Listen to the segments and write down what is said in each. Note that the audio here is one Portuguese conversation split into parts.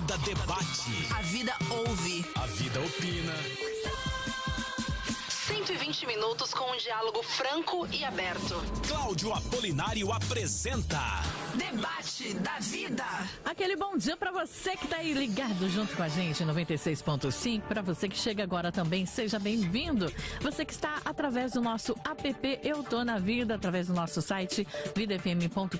vida debate. A vida ouve. A vida opina. 120 minutos com um diálogo franco e aberto. Cláudio Apolinário apresenta Debate da Vida. Aquele bom dia pra você que tá aí ligado junto com a gente, 96.5. Pra você que chega agora também, seja bem-vindo. Você que está através do nosso app Eu Tô Na Vida, através do nosso site vidafm.com.br.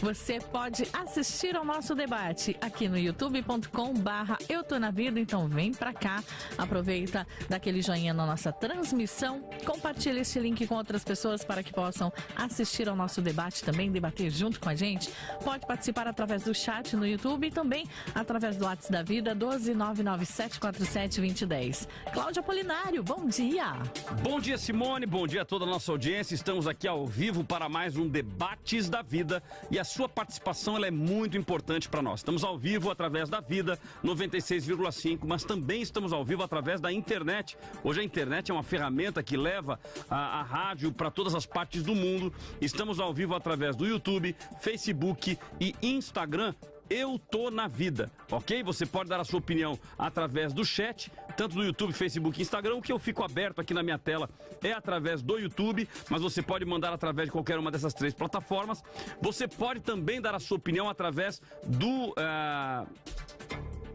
Você pode assistir ao nosso debate aqui no youtube.com/Eu Tô Na Vida. Então vem pra cá, aproveita, dá aquele joinha na nossa transmissão, compartilha esse link com outras pessoas para que possam assistir ao nosso debate também, debater junto com a gente. Pode participar através do chat no YouTube e também através do WhatsApp da Vida, 12997472010. Cláudio Apolinário, bom dia! Bom dia, Simone, bom dia a toda a nossa audiência. Estamos aqui ao vivo para mais um Debates da Vida e a sua participação ela é muito importante para nós. Estamos ao vivo através da Vida 96,5, mas também estamos ao vivo através da internet. Hoje a internet é uma ferramenta que leva a rádio para todas as partes do mundo. Estamos ao vivo através do YouTube, Facebook e Instagram. Eu Tô Na Vida, ok? Você pode dar a sua opinião através do chat, tanto do YouTube, Facebook e Instagram. O que eu fico aberto aqui na minha tela é através do YouTube, mas você pode mandar através de qualquer uma dessas três plataformas. Você pode também dar a sua opinião através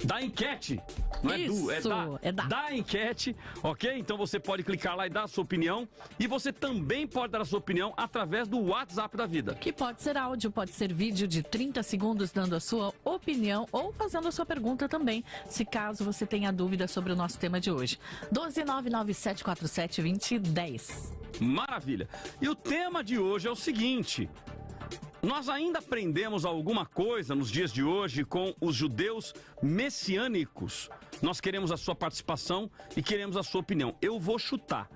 da enquete, não é Isso, da enquete, ok? Então você pode clicar lá e dar a sua opinião. E você também pode dar a sua opinião através do WhatsApp da Vida. Que pode ser áudio, pode ser vídeo de 30 segundos dando a sua opinião ou fazendo a sua pergunta também, se caso você tenha dúvida sobre o nosso tema de hoje. 12997472010. Maravilha! E o tema de hoje é o seguinte: nós ainda aprendemos alguma coisa nos dias de hoje com os judeus messiânicos. Nós queremos a sua participação e queremos a sua opinião. Eu vou chutar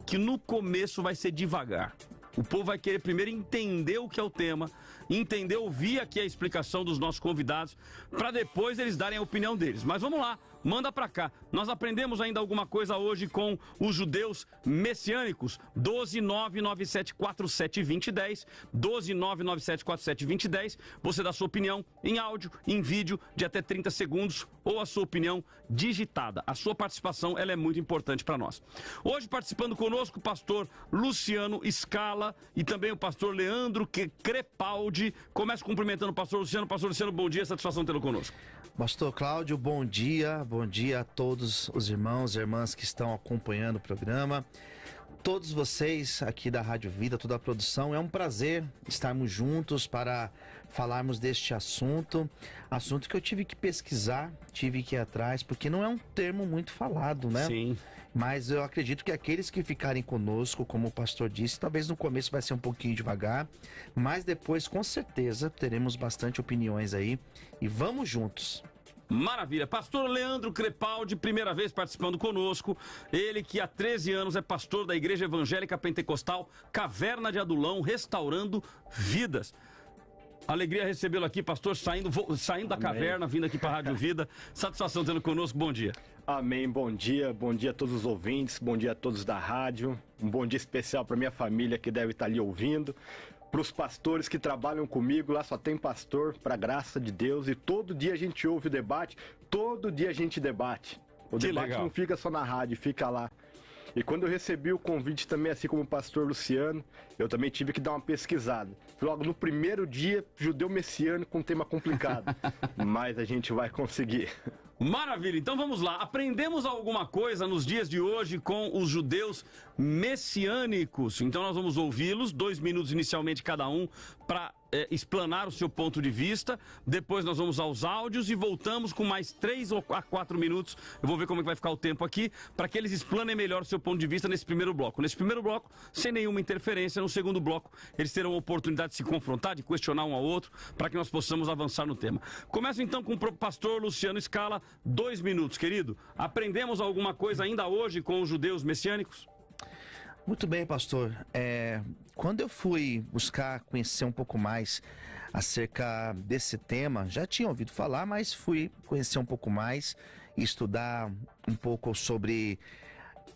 que no começo vai ser devagar. O povo vai querer primeiro entender o que é o tema, entender, ouvir aqui a explicação dos nossos convidados, para depois eles darem a opinião deles. Mas vamos lá, manda pra cá. Nós aprendemos ainda alguma coisa hoje com os judeus messiânicos. 12997472010, 12997472010. Você dá sua opinião em áudio, em vídeo de até 30 segundos ou a sua opinião digitada. A sua participação ela é muito importante para nós. Hoje participando conosco o pastor Luciano Scala e também o pastor Leandro Crepaldi. Começo cumprimentando o pastor Luciano. Pastor Luciano, bom dia, satisfação tê-lo conosco. Pastor Cláudio, bom dia a todos os irmãos e irmãs que estão acompanhando o programa. Todos vocês aqui da Rádio Vida, toda a produção, é um prazer estarmos juntos para falarmos deste assunto que eu tive que pesquisar, tive que ir atrás, porque não é um termo muito falado, né? Sim. Mas eu acredito que aqueles que ficarem conosco, como o pastor disse, talvez no começo vai ser um pouquinho devagar, mas depois com certeza teremos bastante opiniões aí e vamos juntos. Maravilha. Pastor Leandro Crepaldi, primeira vez participando conosco. Ele que há 13 anos é pastor da Igreja Evangélica Pentecostal Caverna de Adulão, restaurando vidas. Alegria recebê-lo aqui, pastor, saindo da caverna, vindo aqui para a Rádio Vida. Satisfação tendo conosco, bom dia. Amém, bom dia a todos os ouvintes, bom dia a todos da rádio. Um bom dia especial para minha família que deve estar ali ouvindo. Para os pastores que trabalham comigo, lá só tem pastor, para graça de Deus, e todo dia a gente ouve o debate, todo dia a gente debate. O debate legal. Não fica só na rádio, fica lá. E quando eu recebi o convite também, assim como o pastor Luciano, eu também tive que dar uma pesquisada. Logo no primeiro dia, judeu messiânico com um tema complicado, mas a gente vai conseguir. Maravilha, então vamos lá. Aprendemos alguma coisa nos dias de hoje com os judeus messiânicos. Então nós vamos ouvi-los, 2 minutos inicialmente cada um, para explanar o seu ponto de vista. Depois nós vamos aos áudios e voltamos com mais 3 ou 4 minutos. Eu vou ver como é que vai ficar o tempo aqui, para que eles explanem melhor o seu ponto de vista nesse primeiro bloco. Nesse primeiro bloco, sem nenhuma interferência. No segundo bloco, eles terão a oportunidade de se confrontar, de questionar um ao outro, para que nós possamos avançar no tema. Começo então com o pastor Luciano Scala. 2 minutos, querido. Aprendemos alguma coisa ainda hoje com os judeus messiânicos? Muito bem, pastor. Quando eu fui buscar conhecer um pouco mais acerca desse tema, já tinha ouvido falar, mas fui conhecer um pouco mais e estudar um pouco sobre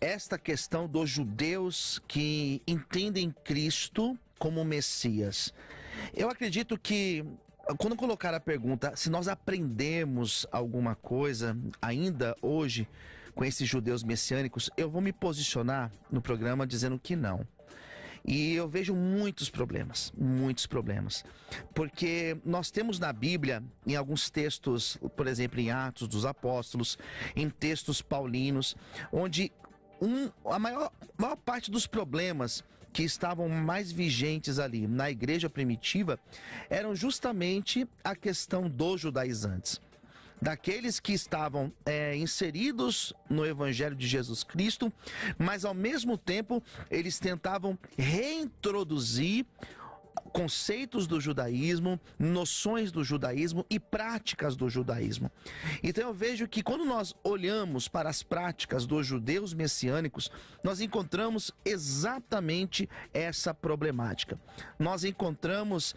esta questão dos judeus que entendem Cristo como Messias. Eu acredito que quando colocar a pergunta se nós aprendemos alguma coisa ainda hoje com esses judeus messiânicos, eu vou me posicionar no programa dizendo que não. E eu vejo muitos problemas, porque nós temos na Bíblia, em alguns textos, por exemplo, em Atos dos Apóstolos, em textos paulinos, onde a maior parte dos problemas que estavam mais vigentes ali na igreja primitiva eram justamente a questão dos judaizantes. Daqueles que estavam inseridos no Evangelho de Jesus Cristo, mas ao mesmo tempo eles tentavam reintroduzir conceitos do judaísmo, noções do judaísmo e práticas do judaísmo. Então eu vejo que quando nós olhamos para as práticas dos judeus messiânicos, nós encontramos exatamente essa problemática. Nós encontramos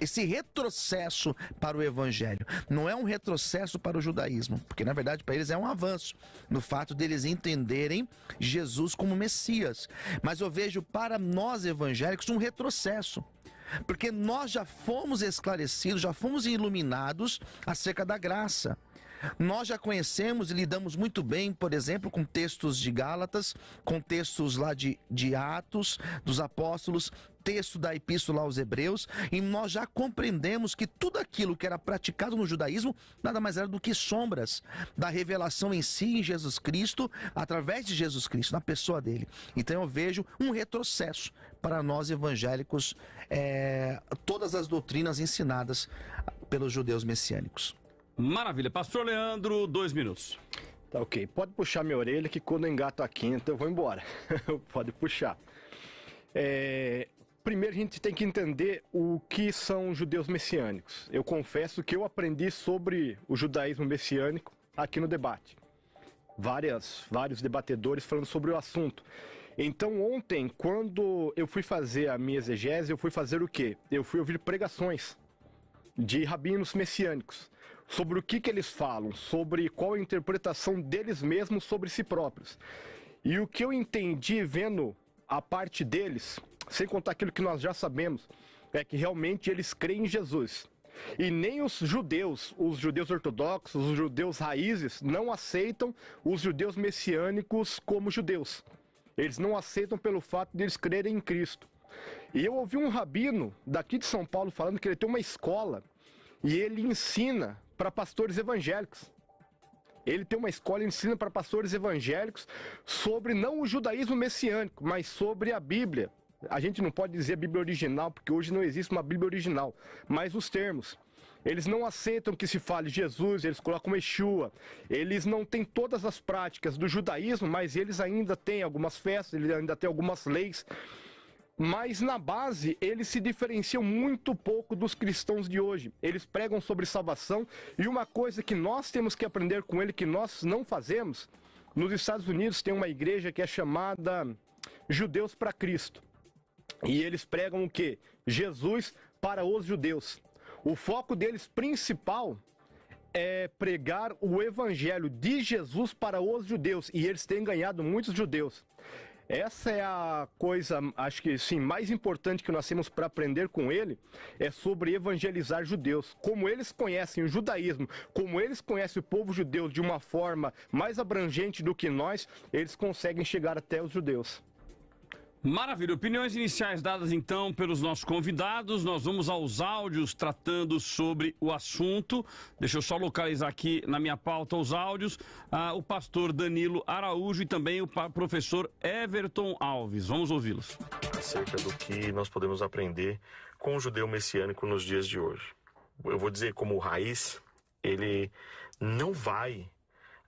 esse retrocesso para o evangelho. Não é um retrocesso para o judaísmo, porque na verdade para eles é um avanço, no fato deles entenderem Jesus como Messias. Mas eu vejo para nós evangélicos um retrocesso, porque nós já fomos esclarecidos, já fomos iluminados acerca da graça. Nós já conhecemos e lidamos muito bem, por exemplo, com textos de Gálatas, com textos lá de Atos, dos Apóstolos, texto da Epístola aos Hebreus, e nós já compreendemos que tudo aquilo que era praticado no judaísmo nada mais era do que sombras da revelação em si, em Jesus Cristo, através de Jesus Cristo, na pessoa dele. Então eu vejo um retrocesso para nós evangélicos, todas as doutrinas ensinadas pelos judeus messiânicos. Maravilha. Pastor Leandro, 2 minutos. Tá ok. Pode puxar minha orelha que quando eu engato a quinta eu vou embora. Pode puxar. Primeiro a gente tem que entender o que são judeus messiânicos. Eu confesso que eu aprendi sobre o judaísmo messiânico aqui no debate. Vários debatedores falando sobre o assunto. Então ontem, quando eu fui fazer a minha exegese, eu fui fazer o quê? Eu fui ouvir pregações de rabinos messiânicos. Sobre o que eles falam, sobre qual a interpretação deles mesmos sobre si próprios. E o que eu entendi vendo a parte deles, sem contar aquilo que nós já sabemos, é que realmente eles creem em Jesus. E nem os judeus ortodoxos, os judeus raízes, não aceitam os judeus messiânicos como judeus. Eles não aceitam pelo fato de eles crerem em Cristo. E eu ouvi um rabino daqui de São Paulo falando que ele tem uma escola e ele ensina para pastores evangélicos. Ele tem uma escola e ensina para pastores evangélicos sobre não o judaísmo messiânico, mas sobre a Bíblia. A gente não pode dizer a Bíblia original, porque hoje não existe uma Bíblia original, mas os termos. Eles não aceitam que se fale Jesus, eles colocam Yeshua. Eles não têm todas as práticas do judaísmo, mas eles ainda têm algumas festas, eles ainda têm algumas leis. Mas na base, eles se diferenciam muito pouco dos cristãos de hoje. Eles pregam sobre salvação, e uma coisa que nós temos que aprender com ele, que nós não fazemos, nos Estados Unidos tem uma igreja que é chamada Judeus para Cristo. E eles pregam o quê? Jesus para os judeus. O foco deles principal é pregar o evangelho de Jesus para os judeus, e eles têm ganhado muitos judeus. Essa é a coisa, acho que sim, mais importante que nós temos para aprender com ele, é sobre evangelizar judeus. Como eles conhecem o judaísmo, como eles conhecem o povo judeu de uma forma mais abrangente do que nós, eles conseguem chegar até os judeus. Maravilha. Opiniões iniciais dadas então pelos nossos convidados. Nós vamos aos áudios tratando sobre o assunto. Deixa eu só localizar aqui na minha pauta os áudios. O pastor Danilo Araújo e também o professor Everton Alves. Vamos ouvi-los. Acerca do que nós podemos aprender com o judeu messiânico nos dias de hoje. Eu vou dizer como raiz, ele não vai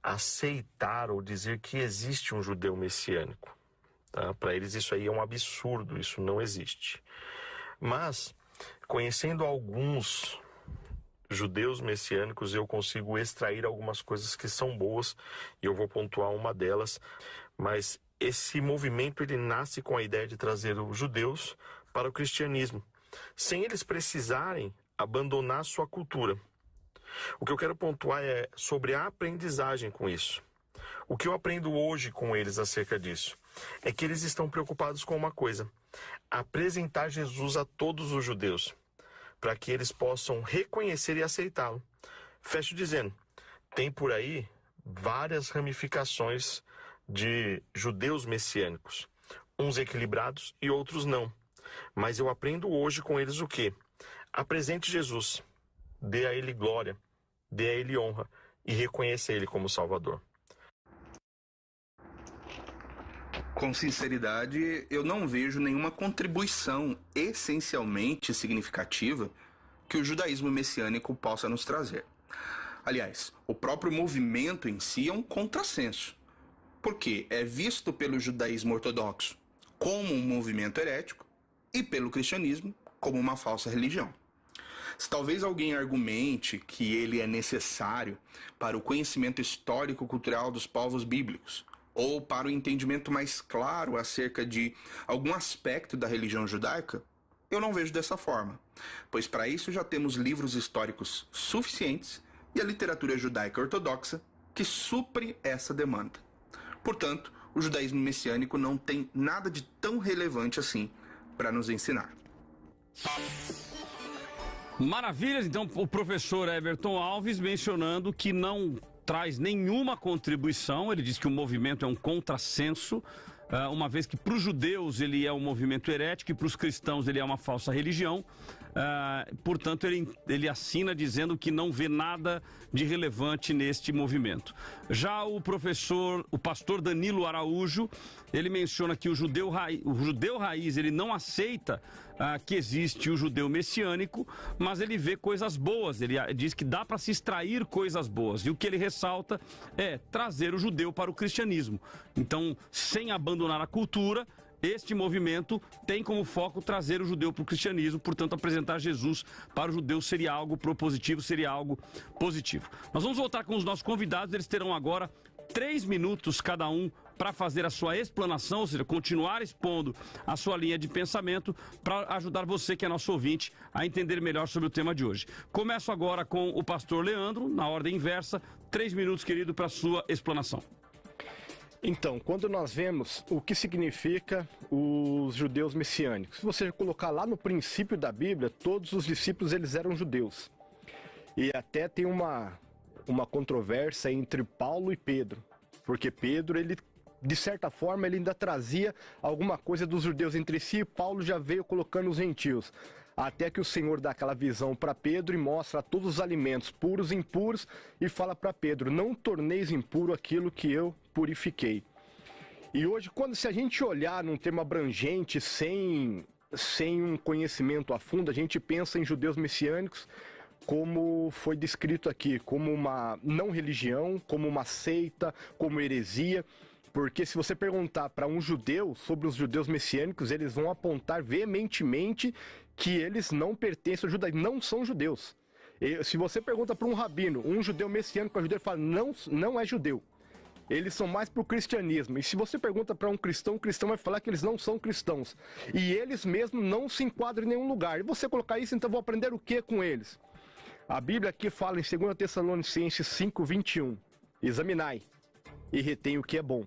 aceitar ou dizer que existe um judeu messiânico. Tá? Para eles isso aí é um absurdo, isso não existe. Mas, conhecendo alguns judeus messiânicos, eu consigo extrair algumas coisas que são boas, e eu vou pontuar uma delas. Mas esse movimento, ele nasce com a ideia de trazer os judeus para o cristianismo, sem eles precisarem abandonar sua cultura. O que eu quero pontuar é sobre a aprendizagem com isso. O que eu aprendo hoje com eles acerca disso é que eles estão preocupados com uma coisa: apresentar Jesus a todos os judeus. para que eles possam reconhecer e aceitá-lo. Fecho dizendo, tem por aí várias ramificações de judeus messiânicos, uns equilibrados e outros não. Mas eu aprendo hoje com eles o quê? Apresente Jesus, dê a ele glória, dê a ele honra e reconheça ele como Salvador. Com sinceridade, eu não vejo nenhuma contribuição essencialmente significativa que o judaísmo messiânico possa nos trazer. Aliás, o próprio movimento em si é um contrassenso, porque é visto pelo judaísmo ortodoxo como um movimento herético e pelo cristianismo como uma falsa religião. Se talvez alguém argumente que ele é necessário para o conhecimento histórico-cultural dos povos bíblicos, ou para o entendimento mais claro acerca de algum aspecto da religião judaica, eu não vejo dessa forma, pois para isso já temos livros históricos suficientes e a literatura judaica ortodoxa que supre essa demanda. Portanto, o judaísmo messiânico não tem nada de tão relevante assim para nos ensinar. Maravilhas, então o professor Everton Alves mencionando que não traz nenhuma contribuição, ele diz que o movimento é um contrassenso, uma vez que para os judeus ele é um movimento herético e para os cristãos ele é uma falsa religião. Portanto, ele assina dizendo que não vê nada de relevante neste movimento. Já o pastor Danilo Araújo, ele menciona que o judeu raiz ele não aceita que existe o judeu messiânico, mas ele vê coisas boas, ele diz que dá para se extrair coisas boas, e o que ele ressalta é trazer o judeu para o cristianismo. Então, sem abandonar a cultura, este movimento tem como foco trazer o judeu para o cristianismo, portanto, apresentar Jesus para o judeu seria algo propositivo, seria algo positivo. Nós vamos voltar com os nossos convidados, eles terão agora 3 minutos cada um para fazer a sua explanação, ou seja, continuar expondo a sua linha de pensamento para ajudar você, que é nosso ouvinte, a entender melhor sobre o tema de hoje. Começo agora com o pastor Leandro, na ordem inversa. 3 minutos, querido, para a sua explanação. Então, quando nós vemos o que significa os judeus messiânicos, se você colocar lá no princípio da Bíblia, todos os discípulos eles eram judeus. E até tem uma controvérsia entre Paulo e Pedro, porque Pedro, ele, de certa forma, ele ainda trazia alguma coisa dos judeus entre si, e Paulo já veio colocando os gentios. Até que o Senhor dá aquela visão para Pedro e mostra todos os alimentos puros e impuros e fala para Pedro, não torneis impuro aquilo que eu purifiquei. E hoje, se a gente olhar num termo abrangente, sem um conhecimento a fundo, a gente pensa em judeus messiânicos, como foi descrito aqui, como uma não religião, como uma seita, como heresia. Porque se você perguntar para um judeu sobre os judeus messiânicos, eles vão apontar veementemente que eles não pertencem ao judaísmo, não são judeus. Se você pergunta para um rabino, um judeu messiânico, ele fala, não é judeu. Eles são mais para o cristianismo. E se você pergunta para um cristão, o cristão vai falar que eles não são cristãos. E eles mesmos não se enquadram em nenhum lugar. E você colocar isso, então vou aprender o que com eles? A Bíblia aqui fala em 2 Tessalonicenses 5:21, examinai e retém o que é bom.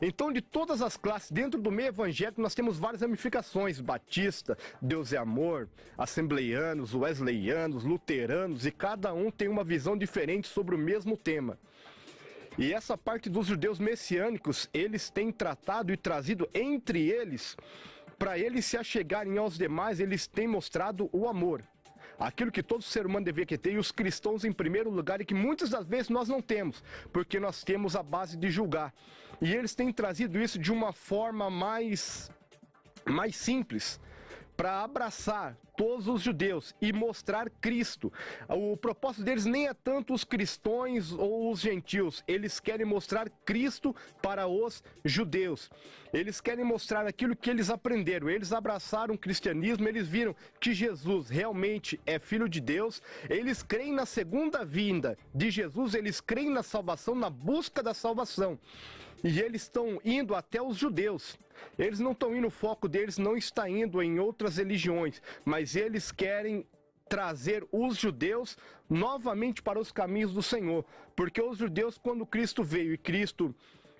Então, de todas as classes, dentro do meio evangélico, nós temos várias ramificações, batista, Deus é amor, assembleianos, wesleyanos, luteranos, e cada um tem uma visão diferente sobre o mesmo tema. E essa parte dos judeus messiânicos, eles têm tratado e trazido entre eles, para eles se achegarem aos demais, eles têm mostrado o amor. Aquilo que todo ser humano deveria ter, e os cristãos em primeiro lugar, e que muitas das vezes nós não temos, porque nós temos a base de julgar. E eles têm trazido isso de uma forma mais simples, para abraçar todos os judeus e mostrar Cristo. O propósito deles nem é tanto os cristãos ou os gentios, eles querem mostrar Cristo para os judeus. Eles querem mostrar aquilo que eles aprenderam, eles abraçaram o cristianismo, eles viram que Jesus realmente é Filho de Deus, eles creem na segunda vinda de Jesus, eles creem na salvação, na busca da salvação. E eles estão indo até os judeus. Eles não estão indo, o foco deles não está indo em outras religiões, mas eles querem trazer os judeus novamente para os caminhos do Senhor. Porque os judeus, quando Cristo veio e Cristo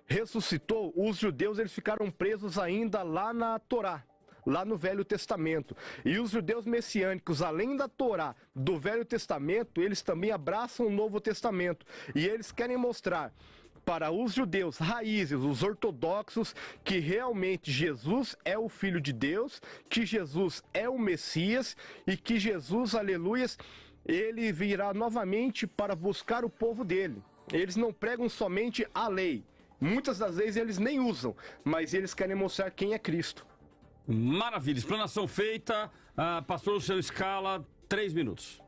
ressuscitou, os judeus eles ficaram presos ainda lá na Torá, lá no Velho Testamento. E os judeus messiânicos, além da Torá do Velho Testamento, eles também abraçam o Novo Testamento. E eles querem mostrar para os judeus raízes, os ortodoxos, que realmente Jesus é o Filho de Deus, que Jesus é o Messias e que Jesus, aleluias, ele virá novamente para buscar o povo dele. Eles não pregam somente a lei. Muitas das vezes eles nem usam, mas eles querem mostrar quem é Cristo. Maravilha, explanação feita. Pastor Luciano Scala, 3 minutos.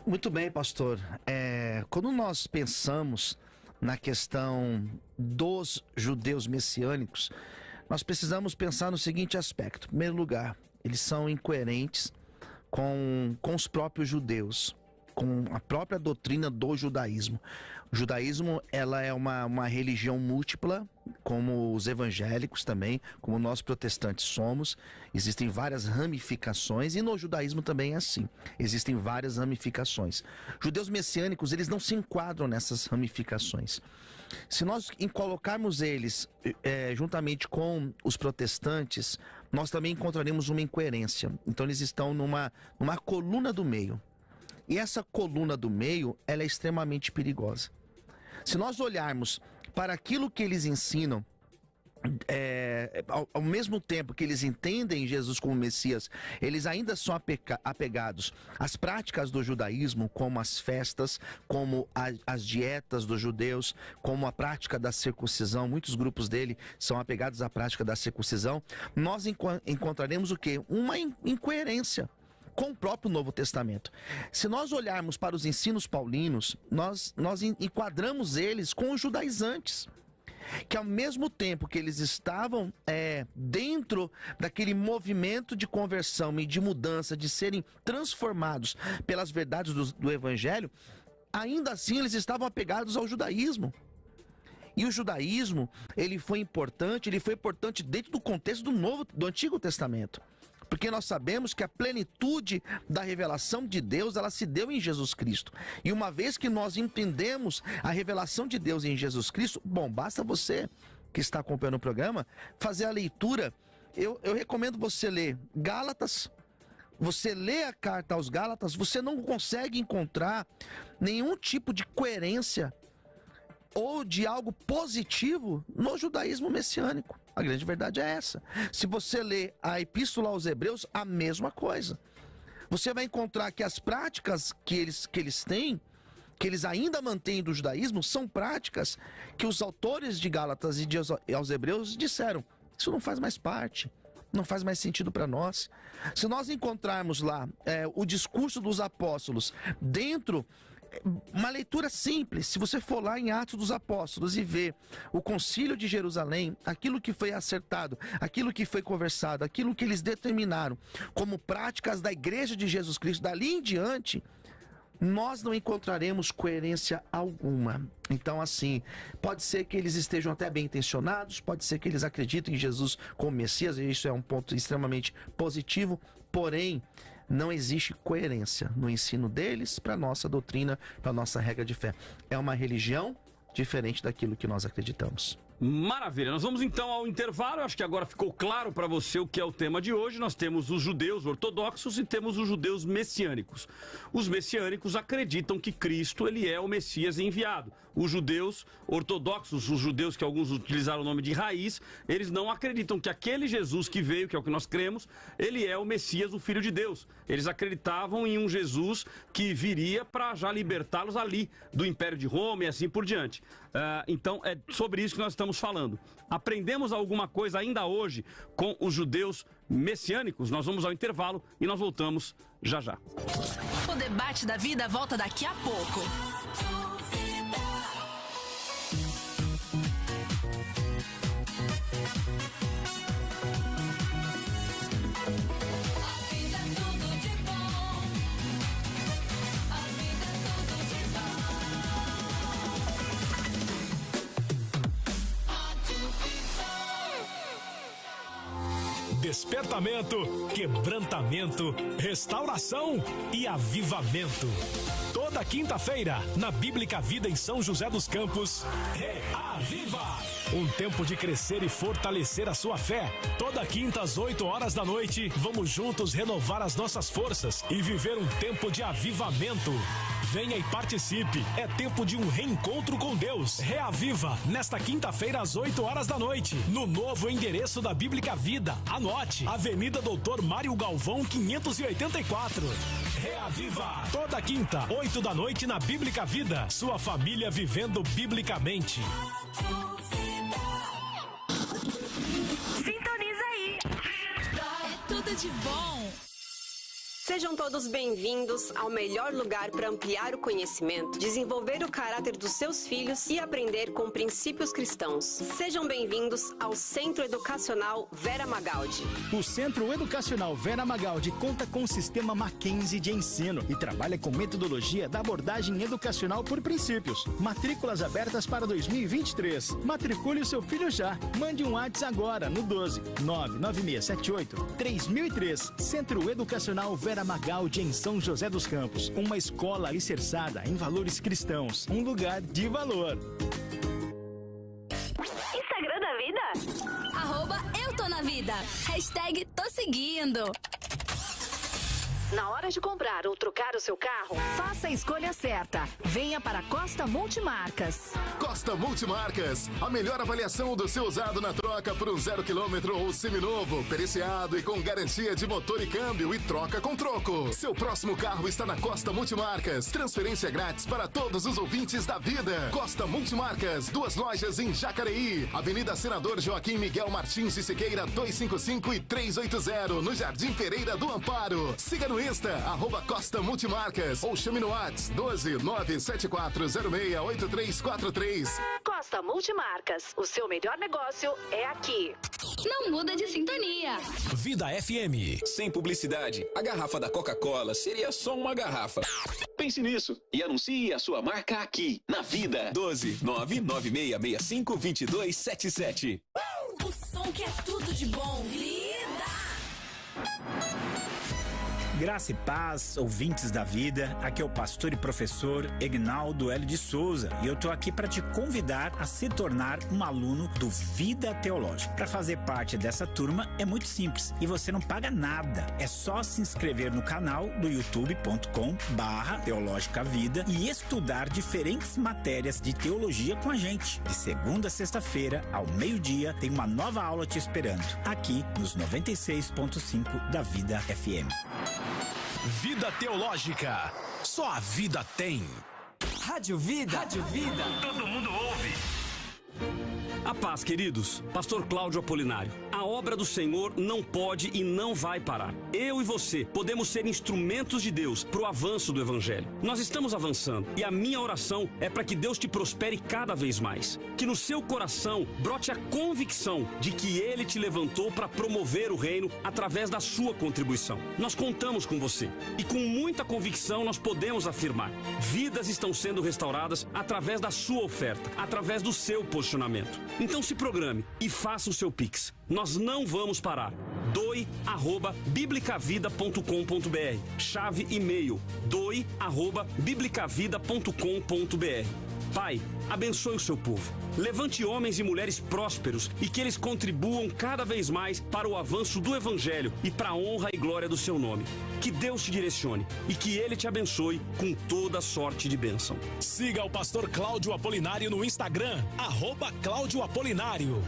Muito bem, pastor. Quando nós pensamos na questão dos judeus messiânicos, nós precisamos pensar no seguinte aspecto. Em primeiro lugar, eles são incoerentes com os próprios judeus, com a própria doutrina do judaísmo. O judaísmo, ela é uma religião múltipla, como os evangélicos também, como nós protestantes somos. Existem várias ramificações e no judaísmo também é assim. Existem várias ramificações. Judeus messiânicos, eles não se enquadram nessas ramificações. Se nós colocarmos eles juntamente com os protestantes, nós também encontraremos uma incoerência. Então eles estão numa coluna do meio. E essa coluna do meio, ela é extremamente perigosa. Se nós olharmos para aquilo que eles ensinam, ao mesmo tempo que eles entendem Jesus como Messias, eles ainda são apegados às práticas do judaísmo, como as festas, como as dietas dos judeus, como a prática da circuncisão. Muitos grupos dele são apegados à prática da circuncisão. Nós encontraremos o quê? Uma incoerência com o próprio Novo Testamento. Se nós olharmos para os ensinos paulinos, nós enquadramos eles com os judaizantes, que ao mesmo tempo que eles estavam dentro daquele movimento de conversão e de mudança, de serem transformados pelas verdades do Evangelho, ainda assim eles estavam apegados ao judaísmo. E o judaísmo, ele foi importante dentro do contexto do Antigo Testamento. Porque nós sabemos que a plenitude da revelação de Deus, ela se deu em Jesus Cristo. E uma vez que nós entendemos a revelação de Deus em Jesus Cristo, basta você que está acompanhando o programa fazer a leitura. Eu recomendo você ler Gálatas. Você lê a carta aos Gálatas, você não consegue encontrar nenhum tipo de coerência ou de algo positivo no judaísmo messiânico. A grande verdade é essa. Se você lê a Epístola aos Hebreus, a mesma coisa. Você vai encontrar que as práticas que eles têm, que eles ainda mantêm do judaísmo, são práticas que os autores de Gálatas e aos Hebreus disseram: isso não faz mais parte, não faz mais sentido para nós. Se nós encontrarmos lá o discurso dos apóstolos dentro, uma leitura simples, se você for lá em Atos dos Apóstolos e ver o Concílio de Jerusalém, aquilo que foi acertado, aquilo que foi conversado, aquilo que eles determinaram como práticas da Igreja de Jesus Cristo, dali em diante, nós não encontraremos coerência alguma. Então, assim, pode ser que eles estejam até bem intencionados, pode ser que eles acreditem em Jesus como Messias, e isso é um ponto extremamente positivo, porém, não existe coerência no ensino deles para a nossa doutrina, para a nossa regra de fé. É uma religião diferente daquilo que nós acreditamos. Maravilha, nós vamos então ao intervalo. Eu acho que agora ficou claro para você o que é o tema de hoje. Nós temos os judeus ortodoxos e temos os judeus messiânicos. Os messiânicos acreditam que Cristo, ele é o Messias enviado. Os judeus ortodoxos, os judeus que alguns utilizaram o nome de raiz, eles não acreditam que aquele Jesus que veio, que é o que nós cremos, ele é o Messias, o Filho de Deus. Eles acreditavam em um Jesus que viria para já libertá-los ali do Império de Roma e assim por diante. Então é sobre isso que nós estamos falando. Aprendemos alguma coisa ainda hoje com os judeus messiânicos? Nós vamos ao intervalo e nós voltamos já já. O debate da vida volta daqui a pouco. Despertamento, quebrantamento, restauração e avivamento. Toda Toda quinta-feira, na Bíblica Vida em São José dos Campos, Reaviva! Um tempo de crescer e fortalecer a sua fé. Toda quinta às 8 horas da noite, vamos juntos renovar as nossas forças e viver um tempo de avivamento. Venha e participe. É tempo de um reencontro com Deus. Reaviva, nesta quinta-feira às 8 horas da noite, no novo endereço da Bíblica Vida. Anote, Avenida Doutor Mário Galvão, 584. Reaviva, toda quinta, 8 da noite na Bíblica Vida. Sua família vivendo biblicamente. Sintoniza aí. É tudo de bom. Sejam todos bem-vindos ao melhor lugar para ampliar o conhecimento, desenvolver o caráter dos seus filhos e aprender com princípios cristãos. Sejam bem-vindos ao Centro Educacional Vera Magaldi. O Centro Educacional Vera Magaldi conta com o sistema Mackenzie de ensino e trabalha com metodologia da abordagem educacional por princípios. Matrículas abertas para 2023. Matricule o seu filho já. Mande um WhatsApp agora no 12 99678 3003. Centro Educacional Vera Magaldi em São José dos Campos, uma escola alicerçada em valores cristãos, um lugar de valor. Instagram da Vida? @EuToNaVida. #ToSeguindo. Na hora de comprar ou trocar o seu carro, faça a escolha certa. Venha para Costa Multimarcas. Costa Multimarcas, a melhor avaliação do seu usado na troca por um 0 km ou seminovo, periciado e com garantia de motor e câmbio e troca com troco. Seu próximo carro está na Costa Multimarcas. Transferência grátis para todos os ouvintes da vida. Costa Multimarcas, 2 lojas em Jacareí, Avenida Senador Joaquim Miguel Martins de Siqueira, 255 e 380, no Jardim Pereira do Amparo. Siga no Insta, @Costa Multimarcas, ou chame no WhatsApp 12 974068343. Costa Multimarcas, o seu melhor negócio é aqui. Não muda de sintonia. Vida FM. Sem publicidade, a garrafa da Coca-Cola seria só uma garrafa. Pense nisso e anuncie a sua marca aqui, na Vida. 12 99665 2277. O som que é tudo de bom. Vida! Graça e paz, ouvintes da vida, aqui é o pastor e professor Egnaldo Hélio de Souza e eu tô aqui para te convidar a se tornar um aluno do Vida Teológica. Para fazer parte dessa turma é muito simples e você não paga nada, é só se inscrever no canal do youtube.com/Teológica Vida e estudar diferentes matérias de teologia com a gente. De segunda a sexta-feira, ao meio-dia, tem uma nova aula te esperando, aqui nos 96.5 da Vida FM. Vida Teológica. Só a vida tem. Rádio Vida. Rádio Vida. Todo mundo ouve. A paz, queridos. Pastor Cláudio Apolinário. A obra do Senhor não pode e não vai parar. Eu e você podemos ser instrumentos de Deus para o avanço do Evangelho. Nós estamos avançando e a minha oração é para que Deus te prospere cada vez mais. Que no seu coração brote a convicção de que Ele te levantou para promover o reino através da sua contribuição. Nós contamos com você e com muita convicção nós podemos afirmar: vidas estão sendo restauradas através da sua oferta, através do seu posicionamento. Então se programe e faça o seu Pix. Nós não vamos parar. doe@biblicavida.com.br. Chave e-mail: doe@biblicavida.com.br. Pai, abençoe o seu povo. Levante homens e mulheres prósperos e que eles contribuam cada vez mais para o avanço do Evangelho e para a honra e glória do seu nome. Que Deus te direcione e que Ele te abençoe com toda sorte de bênção. Siga o pastor Cláudio Apolinário no Instagram, @Cláudio Apolinário.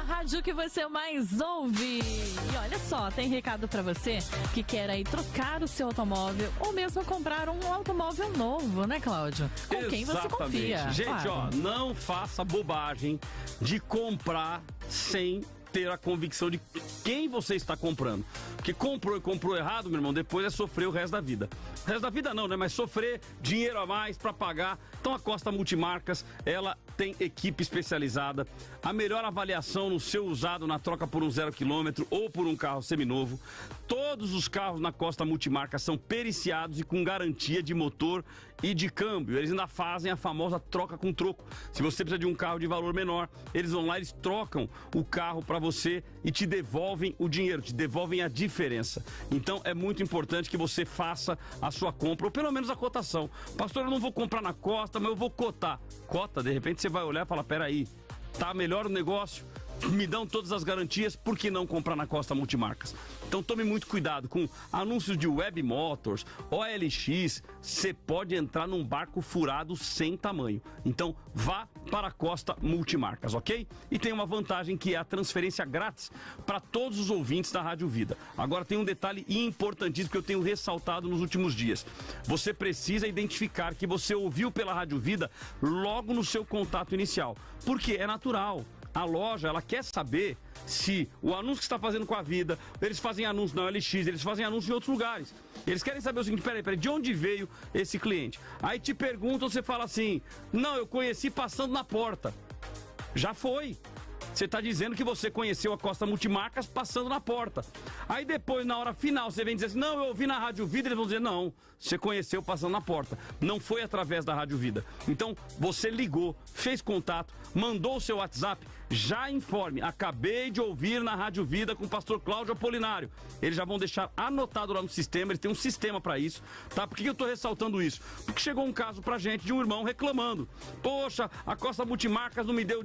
Rádio que você mais ouve. E olha só, tem recado pra você que quer aí trocar o seu automóvel ou mesmo comprar um automóvel novo, né, Cláudio? Com quem você confia. Gente, claro. ó, não faça bobagem de comprar sem ter a convicção de quem você está comprando. Porque comprou e comprou errado, meu irmão, depois é sofrer o resto da vida. O resto da vida não, né? Mas sofrer dinheiro a mais para pagar. Então a Costa Multimarcas, ela tem equipe especializada, a melhor avaliação no seu usado na troca por um 0 km ou por um carro seminovo. Todos os carros na Costa Multimarcas são periciados e com garantia de motor e de câmbio. Eles ainda fazem a famosa troca com troco. Se você precisa de um carro de valor menor, eles vão lá, eles trocam o carro para você e te devolvem o dinheiro, te devolvem a diferença. Então é muito importante que você faça a sua compra, ou pelo menos a cotação. Pastor, eu não vou comprar na Costa, mas eu vou cotar. Cota, de repente você vai olhar e falar, peraí, tá melhor o negócio? Me dão todas as garantias, por que não comprar na Costa Multimarcas? Então tome muito cuidado com anúncios de Web Motors, OLX, você pode entrar num barco furado sem tamanho. Então vá para a Costa Multimarcas, ok? E tem uma vantagem que é a transferência grátis para todos os ouvintes da Rádio Vida. Agora tem um detalhe importantíssimo que eu tenho ressaltado nos últimos dias. Você precisa identificar que você ouviu pela Rádio Vida logo no seu contato inicial, porque é natural. A loja, ela quer saber se o anúncio que está fazendo com a Vida, eles fazem anúncio na OLX, eles fazem anúncio em outros lugares. Eles querem saber o seguinte, peraí, de onde veio esse cliente? Aí te perguntam, você fala assim, não, eu conheci passando na porta. Já foi. Você está dizendo que você conheceu a Costa Multimarcas passando na porta. Aí depois, na hora final, você vem dizer assim, não, eu ouvi na Rádio Vida, eles vão dizer, não, você conheceu passando na porta. Não foi através da Rádio Vida. Então, você ligou, fez contato, mandou o seu WhatsApp, já informe, acabei de ouvir na Rádio Vida com o pastor Cláudio Apolinário. Eles já vão deixar anotado lá no sistema, eles têm um sistema para isso, tá? Por que eu estou ressaltando isso? Porque chegou um caso pra gente de um irmão reclamando. Poxa, a Costa Multimarcas não me deu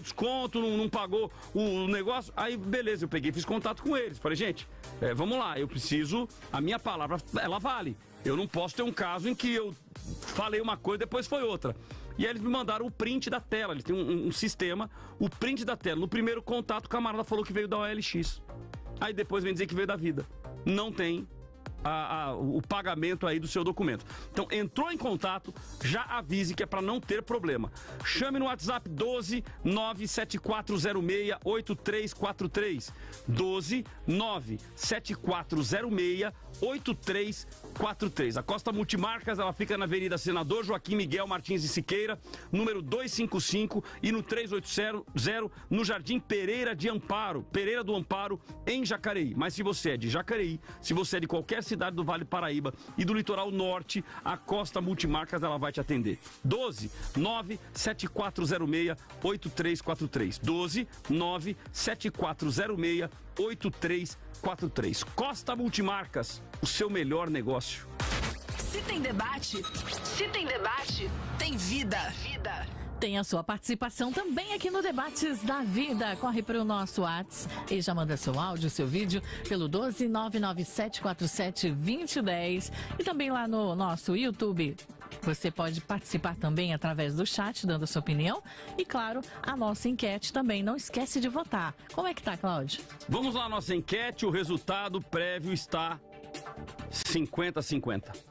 desconto, não pagou o negócio. Aí, beleza, eu peguei, fiz contato com eles. Falei, gente, vamos lá, eu preciso, a minha palavra, ela vale. Eu não posso ter um caso em que eu falei uma coisa e depois foi outra. E aí eles me mandaram o print da tela, eles têm um sistema, o print da tela. No primeiro contato, o camarada falou que veio da OLX. Aí depois vem dizer que veio da Vida. Não tem o pagamento aí do seu documento. Então, entrou em contato, já avise que é para não ter problema. Chame no WhatsApp 12 97406 8343. 12 97406 8343. A Costa Multimarcas, ela fica na Avenida Senador Joaquim Miguel Martins de Siqueira, número 255, e no 380, no Jardim Pereira do Amparo, em Jacareí. Mas se você é de Jacareí, se você é de qualquer cidade do Vale Paraíba e do litoral norte, a Costa Multimarcas, ela vai te atender. 12 97406 8343. 12 97406 8343. Costa Multimarcas, o seu melhor negócio. Se tem debate, tem vida. Tem a sua participação também aqui no Debates da Vida. Corre para o nosso WhatsApp e já manda seu áudio, seu vídeo pelo 12997472010 e também lá no nosso YouTube. Você pode participar também através do chat, dando a sua opinião. E, claro, a nossa enquete também. Não esquece de votar. Como é que tá, Cláudio? Vamos lá, nossa enquete. O resultado prévio está 50-50.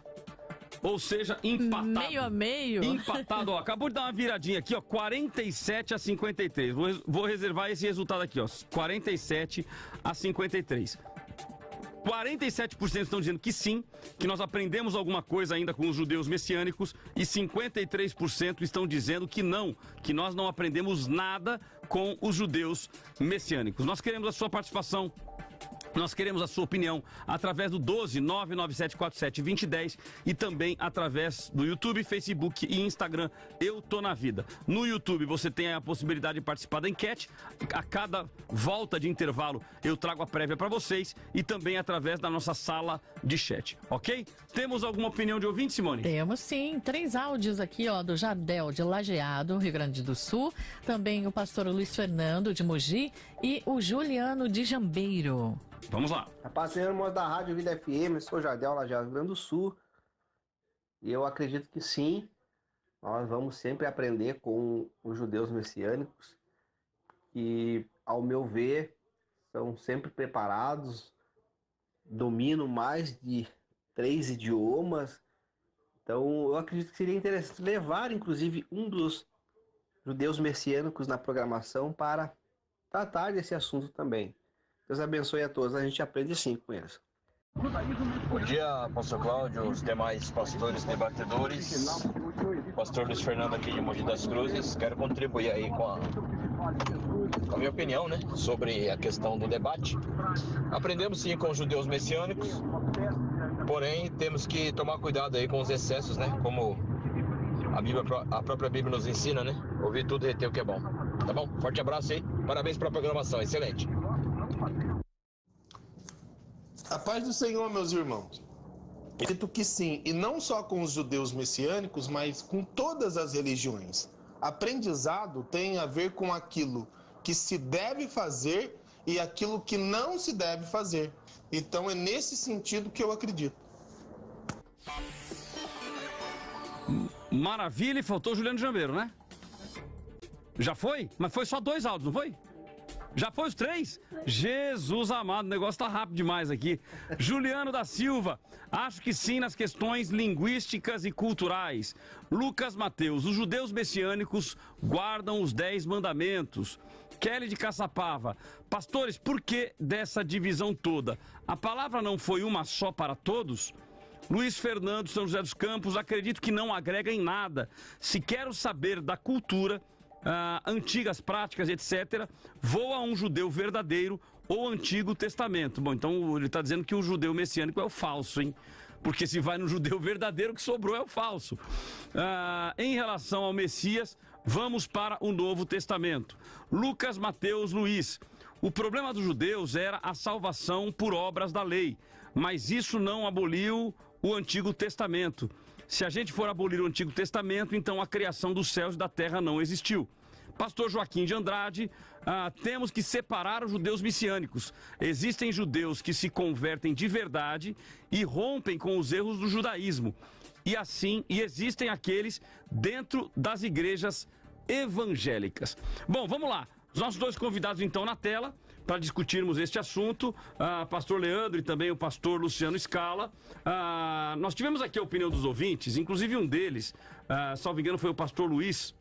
Ou seja, empatado. Meio a meio. Empatado, ó. Acabou de dar uma viradinha aqui, ó. 47-53. Vou reservar esse resultado aqui, ó. 47-53. 47% estão dizendo que sim, que nós aprendemos alguma coisa ainda com os judeus messiânicos, e 53% estão dizendo que não, que nós não aprendemos nada com os judeus messiânicos. Nós queremos a sua participação. Nós queremos a sua opinião através do 12 99747 2010 e também através do YouTube, Facebook e Instagram. Eu Tô na Vida. No YouTube você tem a possibilidade de participar da enquete. A cada volta de intervalo eu trago a prévia para vocês e também através da nossa sala de chat, ok? Temos alguma opinião de ouvinte, Simone? Temos sim, 3 áudios aqui, ó, do Jardel de Lajeado, Rio Grande do Sul, também o pastor Luiz Fernando de Mogi e o Juliano de Jambeiro. Vamos lá. Rapaziada, irmãos da Rádio Vida FM, eu sou Jardel, Lajeado, Rio Grande do Sul. E eu acredito que sim, nós vamos sempre aprender com os judeus messiânicos, que, ao meu ver, são sempre preparados, dominam mais de 3 idiomas. Então, eu acredito que seria interessante levar, inclusive, um dos judeus messiânicos na programação para tratar desse assunto também. Deus abençoe a todos, a gente aprende sim com eles. Bom dia, pastor Cláudio, os demais pastores debatedores. Pastor Luiz Fernando aqui de Mogi das Cruzes. Quero contribuir aí com a minha opinião, né, sobre a questão do debate. Aprendemos sim com os judeus messiânicos. Porém, temos que tomar cuidado aí com os excessos, né? Como a própria Bíblia nos ensina, né? Ouvir tudo e reter o que é bom. Tá bom? Forte abraço aí. Parabéns pela programação. Excelente. A paz do Senhor, meus irmãos. Acredito que sim, e não só com os judeus messiânicos, mas com todas as religiões. Aprendizado tem a ver com aquilo que se deve fazer e aquilo que não se deve fazer. Então é nesse sentido que eu acredito. Maravilha, e faltou o Juliano Jambeiro, né? Já foi? Mas foi só 2 áudios, não foi? Já foi os 3? Jesus amado, o negócio tá rápido demais aqui. Juliano da Silva, acho que sim nas questões linguísticas e culturais. Lucas Mateus, os judeus messiânicos guardam os 10 mandamentos. Kelly de Caçapava, pastores, por que dessa divisão toda? A palavra não foi uma só para todos? Luiz Fernando, São José dos Campos, acredito que não agrega em nada. Se quero saber da cultura, antigas práticas, etc., vou a um judeu verdadeiro ou Antigo Testamento. Bom, então ele está dizendo que o judeu messiânico é o falso, hein? Porque se vai no judeu verdadeiro, o que sobrou é o falso. Em relação ao Messias, vamos para o Novo Testamento. Lucas Mateus Luiz, o problema dos judeus era a salvação por obras da lei, mas isso não aboliu o Antigo Testamento. Se a gente for abolir o Antigo Testamento, então a criação dos céus e da terra não existiu. Pastor Joaquim de Andrade, temos que separar os judeus messiânicos. Existem judeus que se convertem de verdade e rompem com os erros do judaísmo. E existem aqueles dentro das igrejas evangélicas. Bom, vamos lá. Os nossos 2 convidados então na tela para discutirmos este assunto, pastor Leandro e também o pastor Luciano Scala. Nós tivemos aqui a opinião dos ouvintes, inclusive um deles, salvo engano, foi o pastor Luiz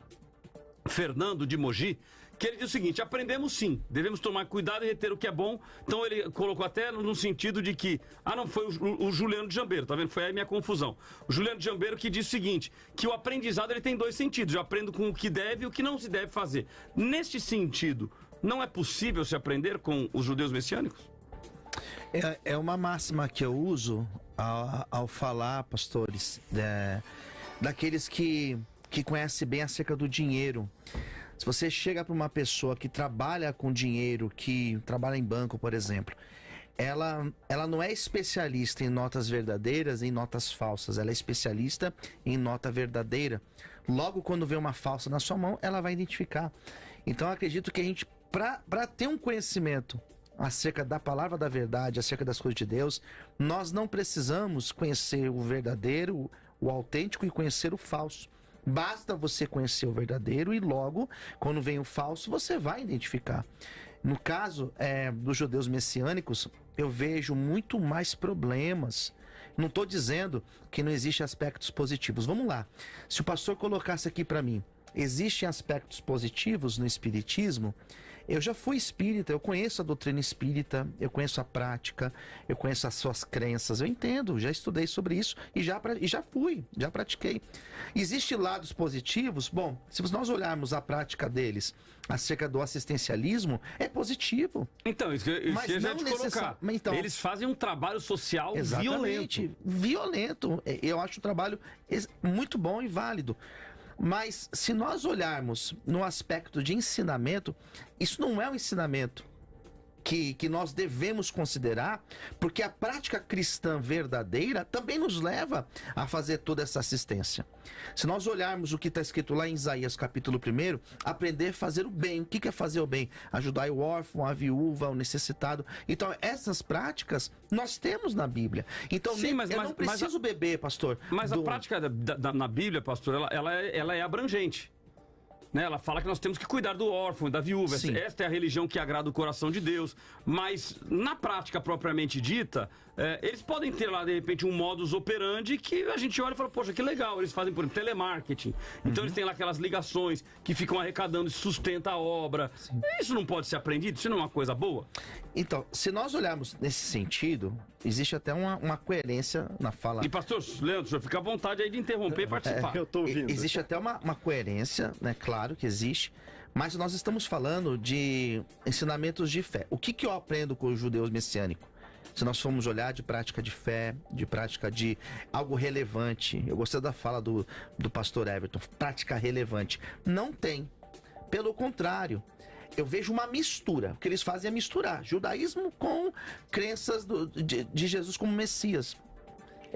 Fernando de Mogi, que ele diz o seguinte: aprendemos sim, devemos tomar cuidado e reter o que é bom. Então ele colocou até no sentido de que, não foi o Juliano de Jambeiro, tá vendo? Foi aí a minha confusão. O Juliano de Jambeiro que diz o seguinte, que o aprendizado ele tem 2 sentidos, eu aprendo com o que deve e o que não se deve fazer. Neste sentido, não é possível se aprender com os judeus messiânicos? É uma máxima que eu uso ao falar, pastores, daqueles que conhecem bem acerca do dinheiro. Se você chega para uma pessoa que trabalha com dinheiro, que trabalha em banco, por exemplo, ela não é especialista em notas verdadeiras e em notas falsas, ela é especialista em nota verdadeira. Logo, quando vê uma falsa na sua mão, ela vai identificar. Então, eu acredito que a gente, para ter um conhecimento acerca da palavra da verdade, acerca das coisas de Deus, nós não precisamos conhecer o verdadeiro, o autêntico e conhecer o falso. Basta você conhecer o verdadeiro e logo, quando vem o falso, você vai identificar. No caso dos judeus messiânicos, eu vejo muito mais problemas. Não estou dizendo que não existem aspectos positivos. Vamos lá. Se o pastor colocasse aqui para mim, existem aspectos positivos no espiritismo? Eu já fui espírita, eu conheço a doutrina espírita, eu conheço a prática, eu conheço as suas crenças, eu entendo, já estudei sobre isso e já pratiquei. Existem lados positivos? Bom, se nós olharmos a prática deles acerca do assistencialismo, é positivo. Então, isso que eu já te colocar. Então, eles fazem um trabalho social violento. Eu acho um trabalho muito bom e válido. Mas se nós olharmos no aspecto de ensinamento, isso não é um ensinamento que nós devemos considerar, porque a prática cristã verdadeira também nos leva a fazer toda essa assistência. Se nós olharmos o que está escrito lá em Isaías capítulo 1, aprender a fazer o bem. O que é fazer o bem? Ajudar o órfão, a viúva, o necessitado. Então essas práticas nós temos na Bíblia. Então sim, mas não preciso beber, pastor. Mas a prática na Bíblia, pastor, ela é abrangente. Né? Ela fala que nós temos que cuidar do órfão, da viúva. Sim. Esta é a religião que agrada o coração de Deus. Mas na prática propriamente dita, eles podem ter lá de repente um modus operandi que a gente olha e fala, poxa, que legal. Eles fazem, por exemplo, telemarketing. Então eles têm lá aquelas ligações que ficam arrecadando e sustenta a obra. Sim. Isso não pode ser aprendido? Isso não é uma coisa boa? Então, se nós olharmos nesse sentido, existe até uma coerência na fala. E pastor Leandro, o senhor fica à vontade aí de interromper e participar. Eu tô ouvindo. Existe até uma coerência, né? Claro que existe, mas nós estamos falando de ensinamentos de fé. O que eu aprendo com os judeus messiânicos? Se nós formos olhar de prática de fé, de prática de algo relevante, eu gostei da fala do pastor Everton, prática relevante, não tem. Pelo contrário, eu vejo uma mistura. O que eles fazem é misturar judaísmo com crenças de Jesus como Messias.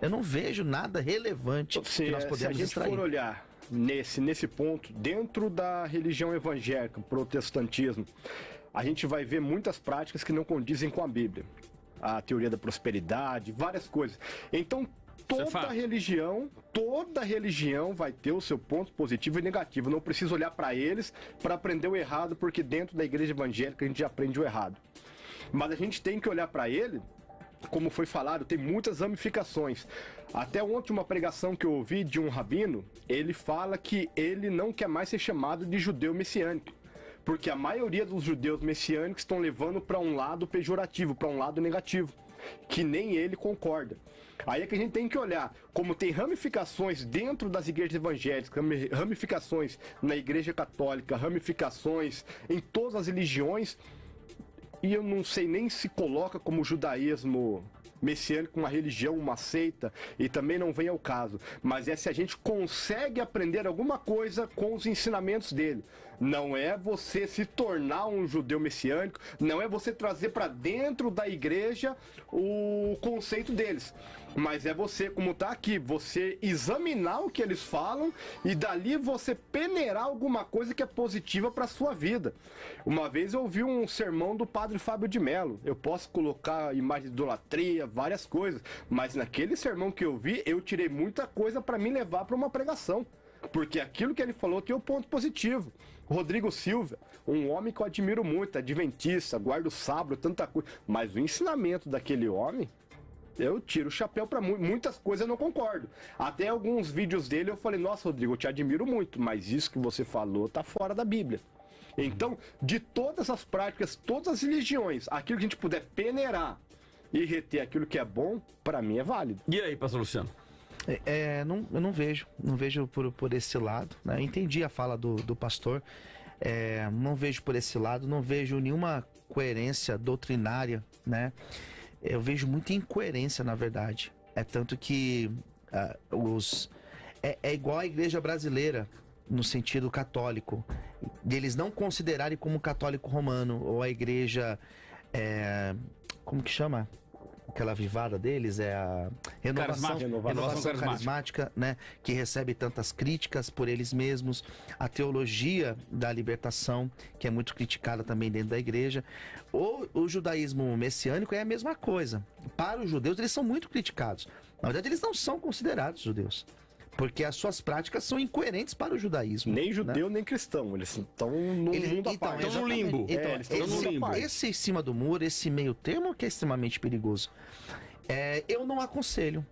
Eu não vejo nada relevante que nós podemos extrair. Se a gente for olhar nesse ponto, dentro da religião evangélica, protestantismo, a gente vai ver muitas práticas que não condizem com a Bíblia. A teoria da prosperidade, várias coisas. Então, toda religião vai ter o seu ponto positivo e negativo. Não preciso olhar para eles para aprender o errado, porque dentro da igreja evangélica a gente já aprende o errado. Mas a gente tem que olhar para ele, como foi falado, tem muitas ramificações. Até ontem, uma pregação que eu ouvi de um rabino, ele fala que ele não quer mais ser chamado de judeu messiânico, porque a maioria dos judeus messiânicos estão levando para um lado pejorativo, para um lado negativo, que nem ele concorda. Aí é que a gente tem que olhar como tem ramificações dentro das igrejas evangélicas, ramificações na igreja católica, ramificações em todas as religiões, e eu não sei nem se coloca como judaísmo messiânico uma religião, uma seita, e também não vem ao caso, mas é se a gente consegue aprender alguma coisa com os ensinamentos dele. Não é você se tornar um judeu messiânico, não é você trazer para dentro da igreja o conceito deles, mas é você, como está aqui, você examinar o que eles falam e dali você peneirar alguma coisa que é positiva para a sua vida. Uma vez eu ouvi um sermão do padre Fábio de Mello, eu posso colocar imagem de idolatria, várias coisas, mas naquele sermão que eu vi, eu tirei muita coisa para me levar para uma pregação, porque aquilo que ele falou tem um ponto positivo. Rodrigo Silva, um homem que eu admiro muito, adventista, guarda o sábado, tanta coisa, mas o ensinamento daquele homem, eu tiro o chapéu para muitas coisas, eu não concordo. Até alguns vídeos dele eu falei, nossa, Rodrigo, eu te admiro muito, mas isso que você falou tá fora da Bíblia. Então, de todas as práticas, todas as religiões, aquilo que a gente puder peneirar e reter aquilo que é bom, para mim é válido. E aí, pastor Luciano? Eu não vejo por esse lado, né? Entendi a fala do pastor, não vejo por esse lado, não vejo nenhuma coerência doutrinária, né? Eu vejo muita incoerência, na verdade. É tanto que é igual a igreja brasileira, no sentido católico, deles não considerarem como católico romano, ou a igreja, como que chama? Aquela avivada deles é a renovação carismática, né? Que recebe tantas críticas por eles mesmos. A teologia da libertação, que é muito criticada também dentro da igreja. O judaísmo messiânico é a mesma coisa. Para os judeus, eles são muito criticados. Na verdade, eles não são considerados judeus, porque as suas práticas são incoerentes para o judaísmo. Nem judeu, né? Nem cristão. Eles estão no mundo à parte. Estão no limbo. Esse em cima do muro, esse meio termo que é extremamente perigoso. Eu não aconselho.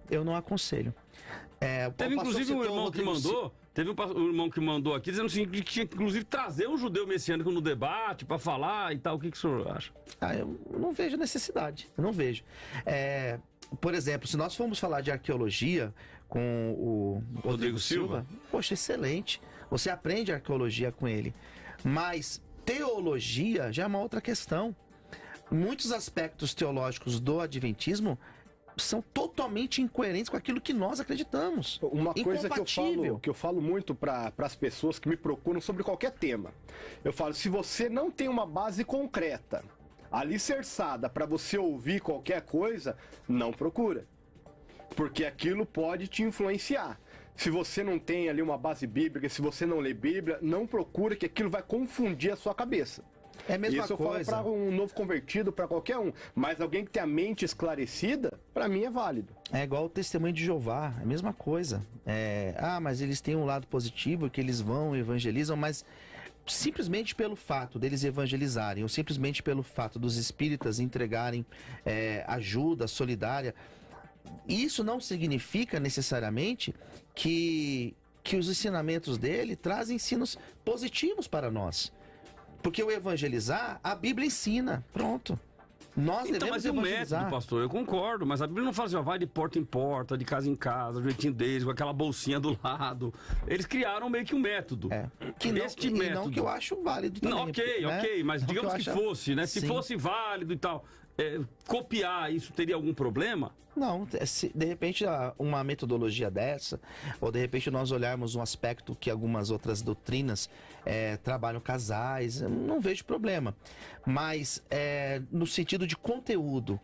Teve inclusive um irmão que mandou... Teve um irmão que mandou aqui dizendo assim, que tinha que inclusive trazer um judeu messiânico no debate para falar e tal. O que o senhor acha? Eu não vejo necessidade. Eu não vejo. Por exemplo, se nós formos falar de arqueologia com o Rodrigo Silva, poxa, excelente. Você aprende arqueologia com ele. Mas teologia já é uma outra questão. Muitos aspectos teológicos do adventismo são totalmente incoerentes com aquilo que nós acreditamos. Uma coisa que eu falo muito para as pessoas que me procuram sobre qualquer tema. Eu falo, se você não tem uma base concreta, alicerçada para você ouvir qualquer coisa, não procura. Porque aquilo pode te influenciar. Se você não tem ali uma base bíblica, se você não lê Bíblia, não procura, que aquilo vai confundir a sua cabeça. É a mesma Isso coisa. Eu falo para um novo convertido, para qualquer um. Mas alguém que tem a mente esclarecida, para mim é válido. É igual o testemunho de Jeová, é a mesma coisa. Mas eles têm um lado positivo, que eles vão, evangelizam, mas simplesmente pelo fato deles evangelizarem, ou simplesmente pelo fato dos espíritas entregarem ajuda solidária, isso não significa necessariamente que os ensinamentos dele trazem ensinos positivos para nós. Porque o evangelizar, a Bíblia ensina. Pronto. Nós devemos evangelizar. Mas o método, pastor, eu concordo, mas a Bíblia não fala assim, vai de porta em porta, de casa em casa, do jeitinho deles, com aquela bolsinha do lado. Eles criaram meio que um método. Não que eu acho válido também. Não, ok, mas digamos que fosse, né? Se fosse válido e tal. copiar, isso teria algum problema? Não, de repente uma metodologia dessa, ou de repente nós olharmos um aspecto que algumas outras doutrinas trabalham casais, não vejo problema. Mas no sentido de conteúdo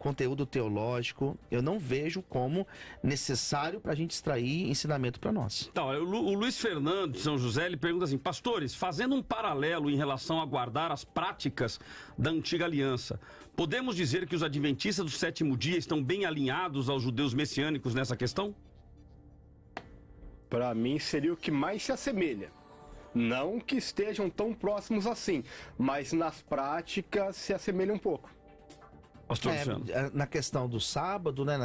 teológico, eu não vejo como necessário para a gente extrair ensinamento para nós. Então, o Luiz Fernando de São José, ele pergunta assim: pastores, fazendo um paralelo em relação a guardar as práticas da antiga aliança, podemos dizer que os adventistas do sétimo dia estão bem alinhados aos judeus messiânicos nessa questão? Para mim seria o que mais se assemelha. Não que estejam tão próximos assim, mas nas práticas se assemelha um pouco. Pastor Luciano. Na questão do sábado, né,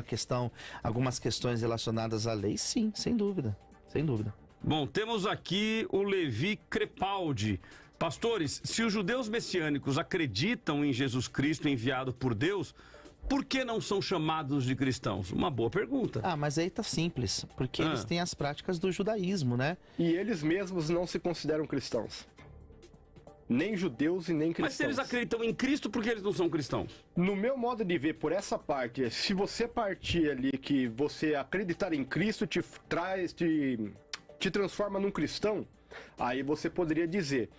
algumas questões relacionadas à lei, sim, sem dúvida, sem dúvida. Bom, temos aqui o Levi Crepaldi. Pastores, se os judeus messiânicos acreditam em Jesus Cristo enviado por Deus, por que não são chamados de cristãos? Uma boa pergunta. Mas aí tá simples, porque eles têm as práticas do judaísmo, né? E eles mesmos não se consideram cristãos. Nem judeus e nem cristãos. Mas se eles acreditam em Cristo, por que eles não são cristãos? No meu modo de ver, por essa parte, se você partir ali que você acreditar em Cristo te transforma num cristão, aí você poderia dizer.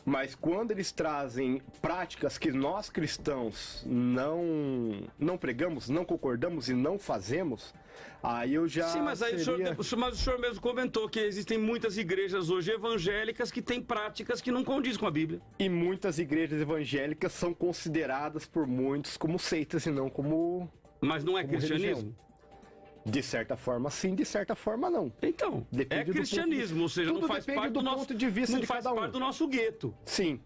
Mas quando eles trazem práticas que nós cristãos não pregamos, não concordamos e não fazemos, aí eu já... Sim, mas aí o senhor mesmo comentou que existem muitas igrejas hoje evangélicas que têm práticas que não condizem com a Bíblia. E muitas igrejas evangélicas são consideradas por muitos como seitas e não como... Mas não é cristianismo? Religião. De certa forma sim, de certa forma não. Então, depende é cristianismo, ou seja, não faz parte do nosso ponto de vista, não faz parte do nosso gueto. Sim.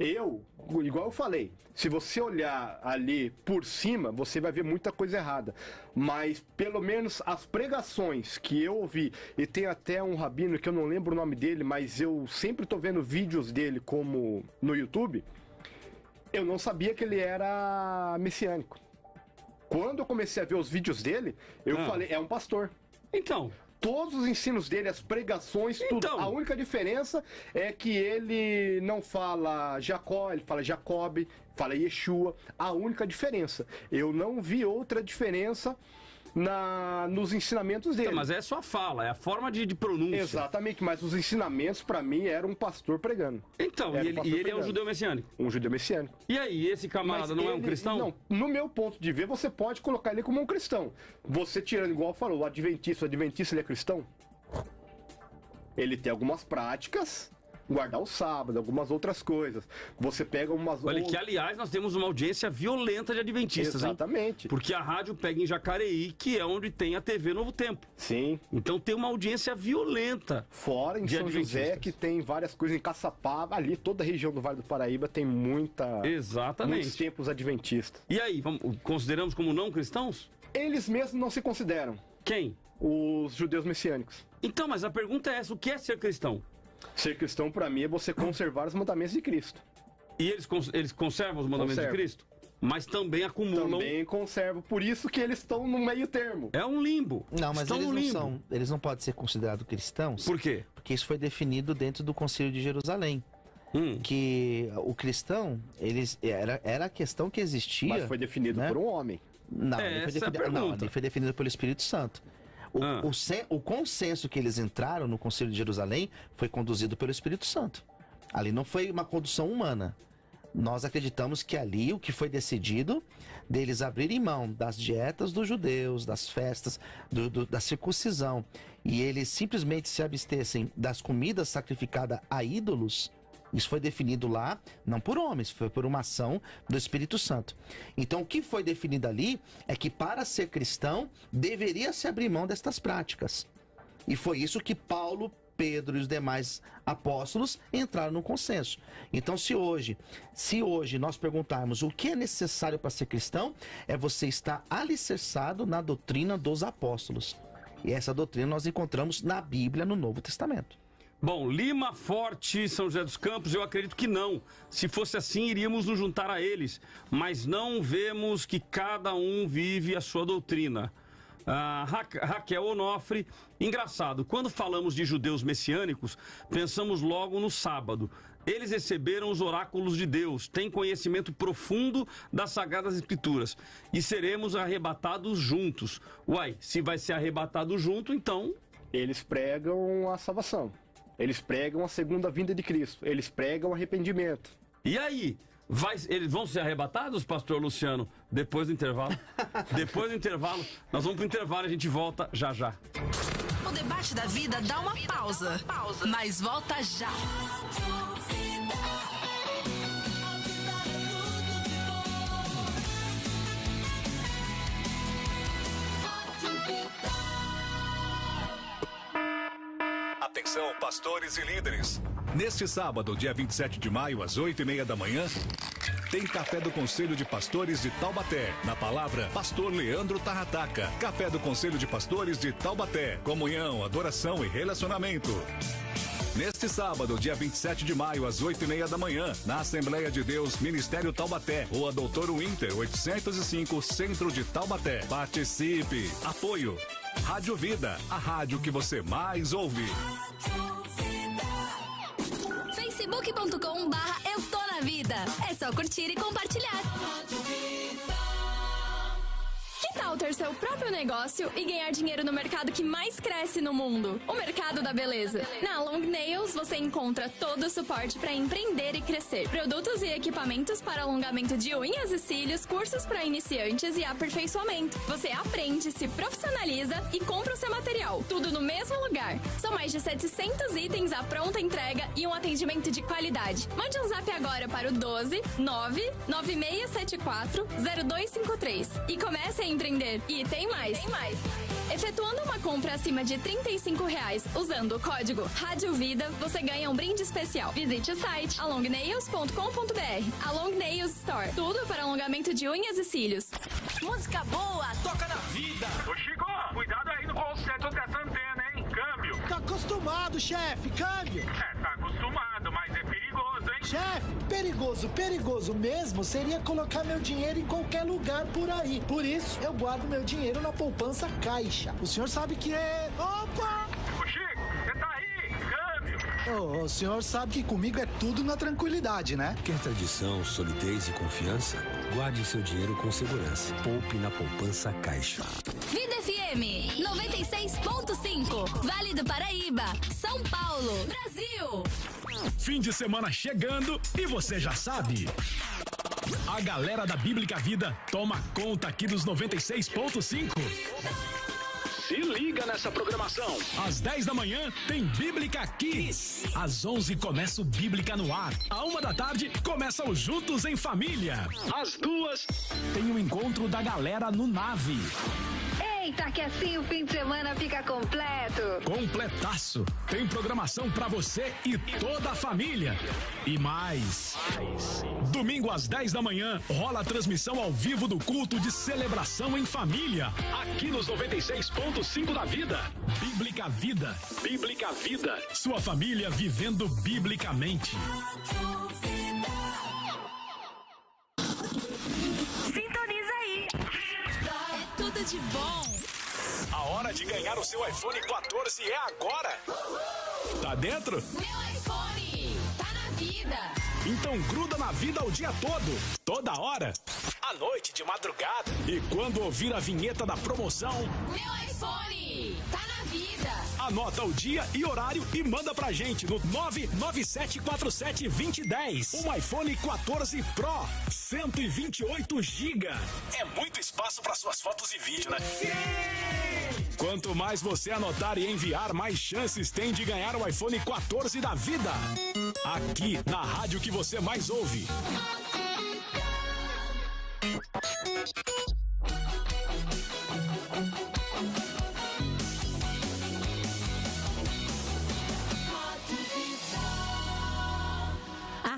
Igual eu falei, se você olhar ali por cima, você vai ver muita coisa errada. Mas pelo menos as pregações que eu ouvi, e tem até um rabino que eu não lembro o nome dele, mas eu sempre tô vendo vídeos dele como no YouTube, eu não sabia que ele era messiânico. Quando eu comecei a ver os vídeos dele, eu falei, é um pastor. Então. Todos os ensinos dele, as pregações, tudo. A única diferença é que ele não fala Jacó, ele fala Jacob, fala Yeshua. A única diferença. Eu não vi outra diferença nos ensinamentos dele. Então, mas é só a fala, é a forma de pronúncia. Exatamente, mas os ensinamentos, pra mim, era um pastor pregando. Então, e ele é um judeu messiânico? Um judeu messiânico. E aí, esse camarada não é um cristão? Não, no meu ponto de ver, você pode colocar ele como um cristão. Você tirando, igual falou, o adventista ele é cristão? Ele tem algumas práticas... guardar o sábado, algumas outras coisas. Você pega umas... Olha que, aliás, nós temos uma audiência violenta de adventistas, exatamente. Hein? Porque a rádio pega em Jacareí, que é onde tem a TV Novo Tempo. Sim. Então tem uma audiência violenta. Fora em São José, que tem várias coisas em Caçapava, ali toda a região do Vale do Paraíba tem muita... Exatamente. Muitos templos adventistas. E aí, consideramos como não cristãos? Eles mesmos não se consideram. Quem? Os judeus messiânicos. Então, mas a pergunta é essa, o que é ser cristão? Ser cristão, pra mim, é você conservar os mandamentos de Cristo. E eles conservam os mandamentos de Cristo? Mas também acumulam... Também conservam. Por isso que eles estão no meio termo. É um limbo. Não, mas eles não podem ser considerados cristãos. Por quê? Porque isso foi definido dentro do Concílio de Jerusalém. Que o cristão, era a questão que existia... Mas foi definido, né, por um homem. Não, ele foi definido pelo Espírito Santo. O consenso que eles entraram no Concílio de Jerusalém foi conduzido pelo Espírito Santo. Ali não foi uma condução humana. Nós acreditamos que ali o que foi decidido, deles abrirem mão das dietas dos judeus, das festas, da circuncisão, e eles simplesmente se abstessem das comidas sacrificadas a ídolos. Isso foi definido lá, não por homens, foi por uma ação do Espírito Santo. Então, o que foi definido ali é que para ser cristão, deveria se abrir mão destas práticas. E foi isso que Paulo, Pedro e os demais apóstolos entraram no consenso. Então, se hoje nós perguntarmos o que é necessário para ser cristão, é você estar alicerçado na doutrina dos apóstolos. E essa doutrina nós encontramos na Bíblia, no Novo Testamento. Bom, Lima Forte, São José dos Campos, eu acredito que não. Se fosse assim, iríamos nos juntar a eles. Mas não vemos que cada um vive a sua doutrina. Raquel Onofre, engraçado, quando falamos de judeus messiânicos, pensamos logo no sábado. Eles receberam os oráculos de Deus, têm conhecimento profundo das Sagradas Escrituras e seremos arrebatados juntos. Uai, se vai ser arrebatado junto, então... Eles pregam a salvação. Eles pregam a segunda vinda de Cristo. Eles pregam arrependimento. E aí? Eles vão ser arrebatados, pastor Luciano? Depois do intervalo? Depois do intervalo. Nós vamos pro intervalo e a gente volta já já. O debate da vida dá uma pausa, mas volta já. Atenção, pastores e líderes. Neste sábado, dia 27 de maio, às 8h30 da manhã, tem Café do Conselho de Pastores de Taubaté. Na palavra, Pastor Leandro Tarrataca. Café do Conselho de Pastores de Taubaté. Comunhão, adoração e relacionamento. Neste sábado, dia 27 de maio, às 8h30 da manhã, na Assembleia de Deus, Ministério Taubaté, Rua Doutor Winter, 805, Centro de Taubaté. Participe. Apoio. Rádio Vida, a rádio que você mais ouve. Facebook.com/Eu Tô Na Vida. É só curtir e compartilhar. Que tal ter seu próprio negócio e ganhar dinheiro no mercado que mais cresce no mundo? O mercado da beleza. Na Long Nails você encontra todo o suporte para empreender e crescer. Produtos e equipamentos para alongamento de unhas e cílios, cursos para iniciantes e aperfeiçoamento. Você aprende, se profissionaliza e compra o seu material. Tudo no mesmo lugar. São mais de 700 itens à pronta entrega e um atendimento de qualidade. Mande um zap agora para o 12 99674 0253 e comece a empreender. E tem mais. Efetuando uma compra acima de R$35 usando o código Rádio Vida, você ganha um brinde especial. Visite o site alongnails.com.br. A Long Nails Store. Tudo para alongamento de unhas e cílios. Música boa, toca na vida. Ô Chico, cuidado aí no conserto dessa antena, hein? Câmbio. Tá acostumado, chefe, câmbio. Tá acostumado, mas é perigoso, hein? Chefe, perigoso mesmo seria colocar meu dinheiro em qualquer lugar por aí. Por isso, eu guardo meu dinheiro na poupança Caixa. O senhor sabe que é... Opa! Ô Chico, você tá aí? Câmbio. O senhor sabe que comigo é tudo na tranquilidade, né? Quer tradição, solidez e confiança? Guarde seu dinheiro com segurança. Poupe na poupança Caixa. Vida FM 96.5. Vale do Paraíba, São Paulo, Brasil. Fim de semana chegando e você já sabe. A galera da Bíblica Vida toma conta aqui dos 96.5. Se liga nessa programação. Às 10 da manhã tem Bíblica Kids. Às 11 começa o Bíblica no Ar. À 1 da tarde começa o Juntos em Família. Às 2 tem o encontro da galera no Nave. Eita, que assim o fim de semana fica completo. Completaço. Tem programação pra você e toda a família. E mais. Domingo às 10 da manhã rola a transmissão ao vivo do culto de celebração em família. Aqui nos 96.5 da Vida. Bíblica Vida. Bíblica Vida. Sua família vivendo biblicamente. Sintoniza aí. É tudo de bom. A hora de ganhar o seu iPhone 14 é agora. Tá dentro? Meu iPhone tá na vida. Então gruda na Vida o dia todo, toda hora, à noite, de madrugada. E quando ouvir a vinheta da promoção, meu iPhone tá na vida. Anota o dia e horário e manda pra gente no 997472010. Um iPhone 14 Pro, 128 GB. É muito espaço para suas fotos e vídeo, né? Sim! Quanto mais você anotar e enviar, mais chances tem de ganhar o iPhone 14 da Vida. Aqui na rádio que você mais ouve.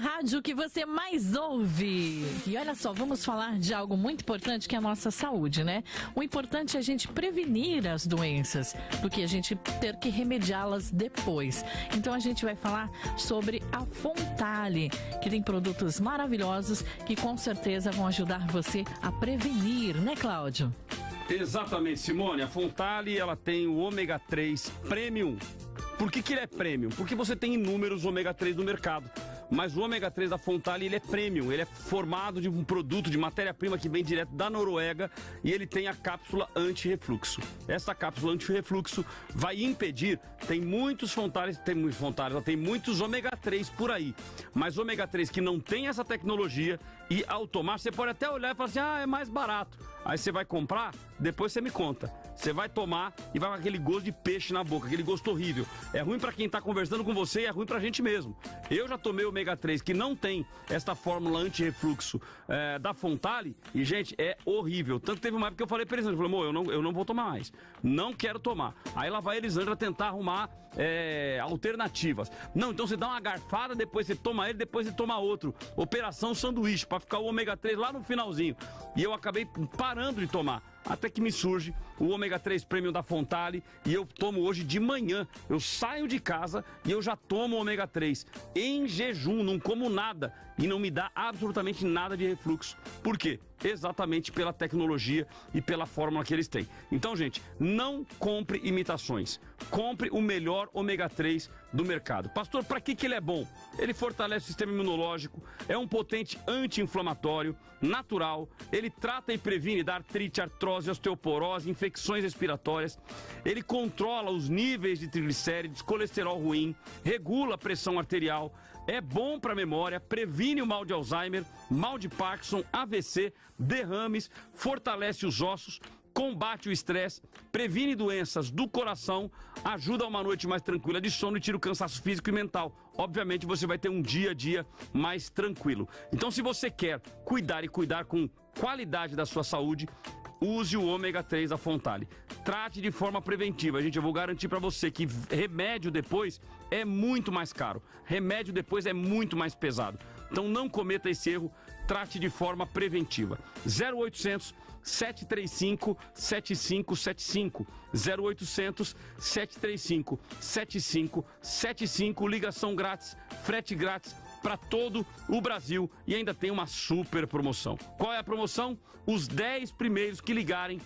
Rádio que você mais ouve. E olha só, vamos falar de algo muito importante que é a nossa saúde, né? O importante é a gente prevenir as doenças do que a gente ter que remediá-las depois. Então a gente vai falar sobre a Fontale, que tem produtos maravilhosos que com certeza vão ajudar você a prevenir, né, Cláudio? Exatamente, Simone. A Fontale, ela tem o ômega 3 Premium. Por que ele é Premium? Porque você tem inúmeros ômega 3 no mercado. mas o ômega 3 da Fontale, ele é premium, ele é formado de um produto, de matéria-prima que vem direto da Noruega e ele tem a cápsula anti-refluxo. Essa cápsula anti-refluxo vai impedir, tem muitos ômega 3 por aí, mas ômega 3 que não tem essa tecnologia e ao tomar, você pode até olhar e falar assim, é mais barato. Aí você vai comprar, depois você me conta. Você vai tomar e vai com aquele gosto de peixe na boca, aquele gosto horrível. É ruim pra quem tá conversando com você e é ruim pra gente mesmo. Eu já tomei o ômega 3 que não tem esta fórmula anti-refluxo da Fontale e, gente, é horrível. Tanto que teve uma época que eu falei pra Elisandra, eu falei, amor, eu não vou tomar mais. Não quero tomar. Aí lá vai a Elisandra tentar arrumar alternativas. Não, então você dá uma garfada, depois você toma ele, depois você toma outro. Operação sanduíche, pra ficar o ômega 3 lá no finalzinho. E eu acabei parando de tomar. Até que me surge o ômega 3 Premium da Fontale e eu tomo hoje de manhã. Eu saio de casa e eu já tomo ômega 3 em jejum, não como nada e não me dá absolutamente nada de refluxo. Por quê? Exatamente pela tecnologia e pela fórmula que eles têm. Então, gente, não compre imitações. Compre o melhor ômega 3 do mercado. Pastor, para que ele é bom? Ele fortalece o sistema imunológico, é um potente anti-inflamatório, natural, ele trata e previne da artrite, artrose, osteoporose, infecções respiratórias, ele controla os níveis de triglicérides, colesterol ruim, regula a pressão arterial, é bom para a memória, previne o mal de Alzheimer, mal de Parkinson, AVC, derrames, fortalece os ossos, combate o estresse, previne doenças do coração, ajuda a uma noite mais tranquila de sono e tira o cansaço físico e mental. Obviamente você vai ter um dia a dia mais tranquilo. Então, se você quer cuidar com qualidade da sua saúde, use o ômega 3 da Fontale. Trate de forma preventiva. Gente, eu vou garantir para você que remédio depois é muito mais caro. Remédio depois é muito mais pesado. Então não cometa esse erro. Trate de forma preventiva. 0800 735 7575. 0800 735 7575. Ligação grátis, frete grátis para todo o Brasil e ainda tem uma super promoção. Qual é a promoção? Os 10 primeiros que ligarem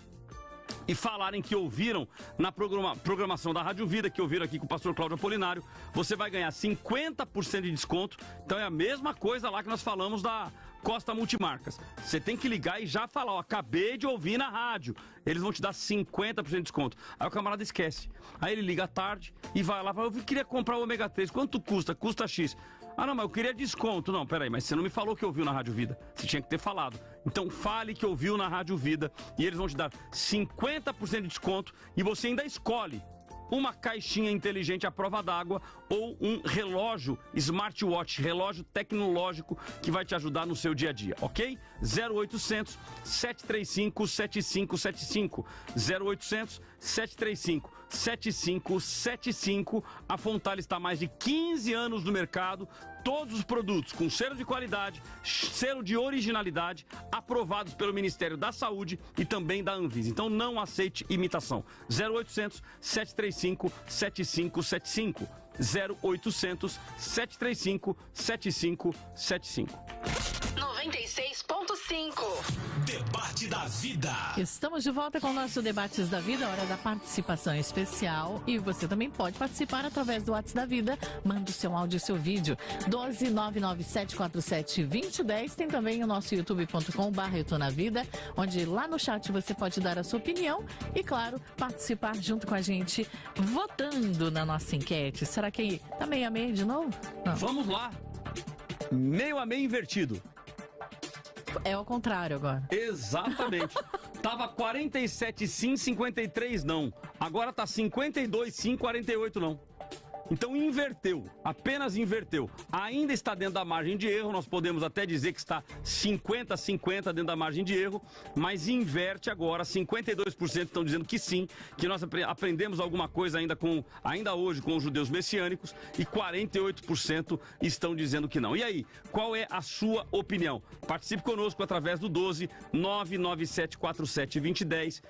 e falarem que ouviram na programação da Rádio Vida, que ouviram aqui com o pastor Cláudio Apolinário, você vai ganhar 50% de desconto. Então é a mesma coisa lá que nós falamos da Costa Multimarcas. Você tem que ligar e já falar, acabei de ouvir na rádio. Eles vão te dar 50% de desconto. Aí o camarada esquece. Aí ele liga à tarde e vai lá e fala, eu queria comprar o ômega 3, quanto custa? Custa X. Ah, não, mas eu queria desconto. Não, peraí, mas você não me falou que ouviu na Rádio Vida. Você tinha que ter falado. Então fale que ouviu na Rádio Vida e eles vão te dar 50% de desconto e você ainda escolhe uma caixinha inteligente à prova d'água ou um relógio smartwatch, relógio tecnológico que vai te ajudar no seu dia a dia, ok? 0800 735 7575. 0800 735 7575. A Fontale está há mais de 15 anos no mercado. Todos os produtos com selo de qualidade, selo de originalidade, aprovados pelo Ministério da Saúde e também da Anvisa. Então não aceite imitação. 0800 735 7575. 0800 735 7575. 96.5. Debate da Vida. Estamos de volta com o nosso Debates da Vida, hora da participação especial. E você também pode participar através do WhatsApp da Vida. Mande o seu áudio e seu vídeo. 12997472010. Tem também o nosso youtube.com/eutonavida, onde lá no chat você pode dar a sua opinião e, claro, participar junto com a gente, votando na nossa enquete. Será que tá meio a meio de novo? Não. Vamos lá. Meio a meio invertido. É ao contrário agora. Exatamente. Tava 47 sim, 53 não. Agora tá 52 sim, 48 não. Então inverteu, apenas inverteu. Ainda está dentro da margem de erro, nós podemos até dizer que está 50-50 dentro da margem de erro, mas inverte agora, 52% estão dizendo que sim, que nós aprendemos alguma coisa ainda hoje com os judeus messiânicos e 48% estão dizendo que não. E aí, qual é a sua opinião? Participe conosco através do 12-99747-2010,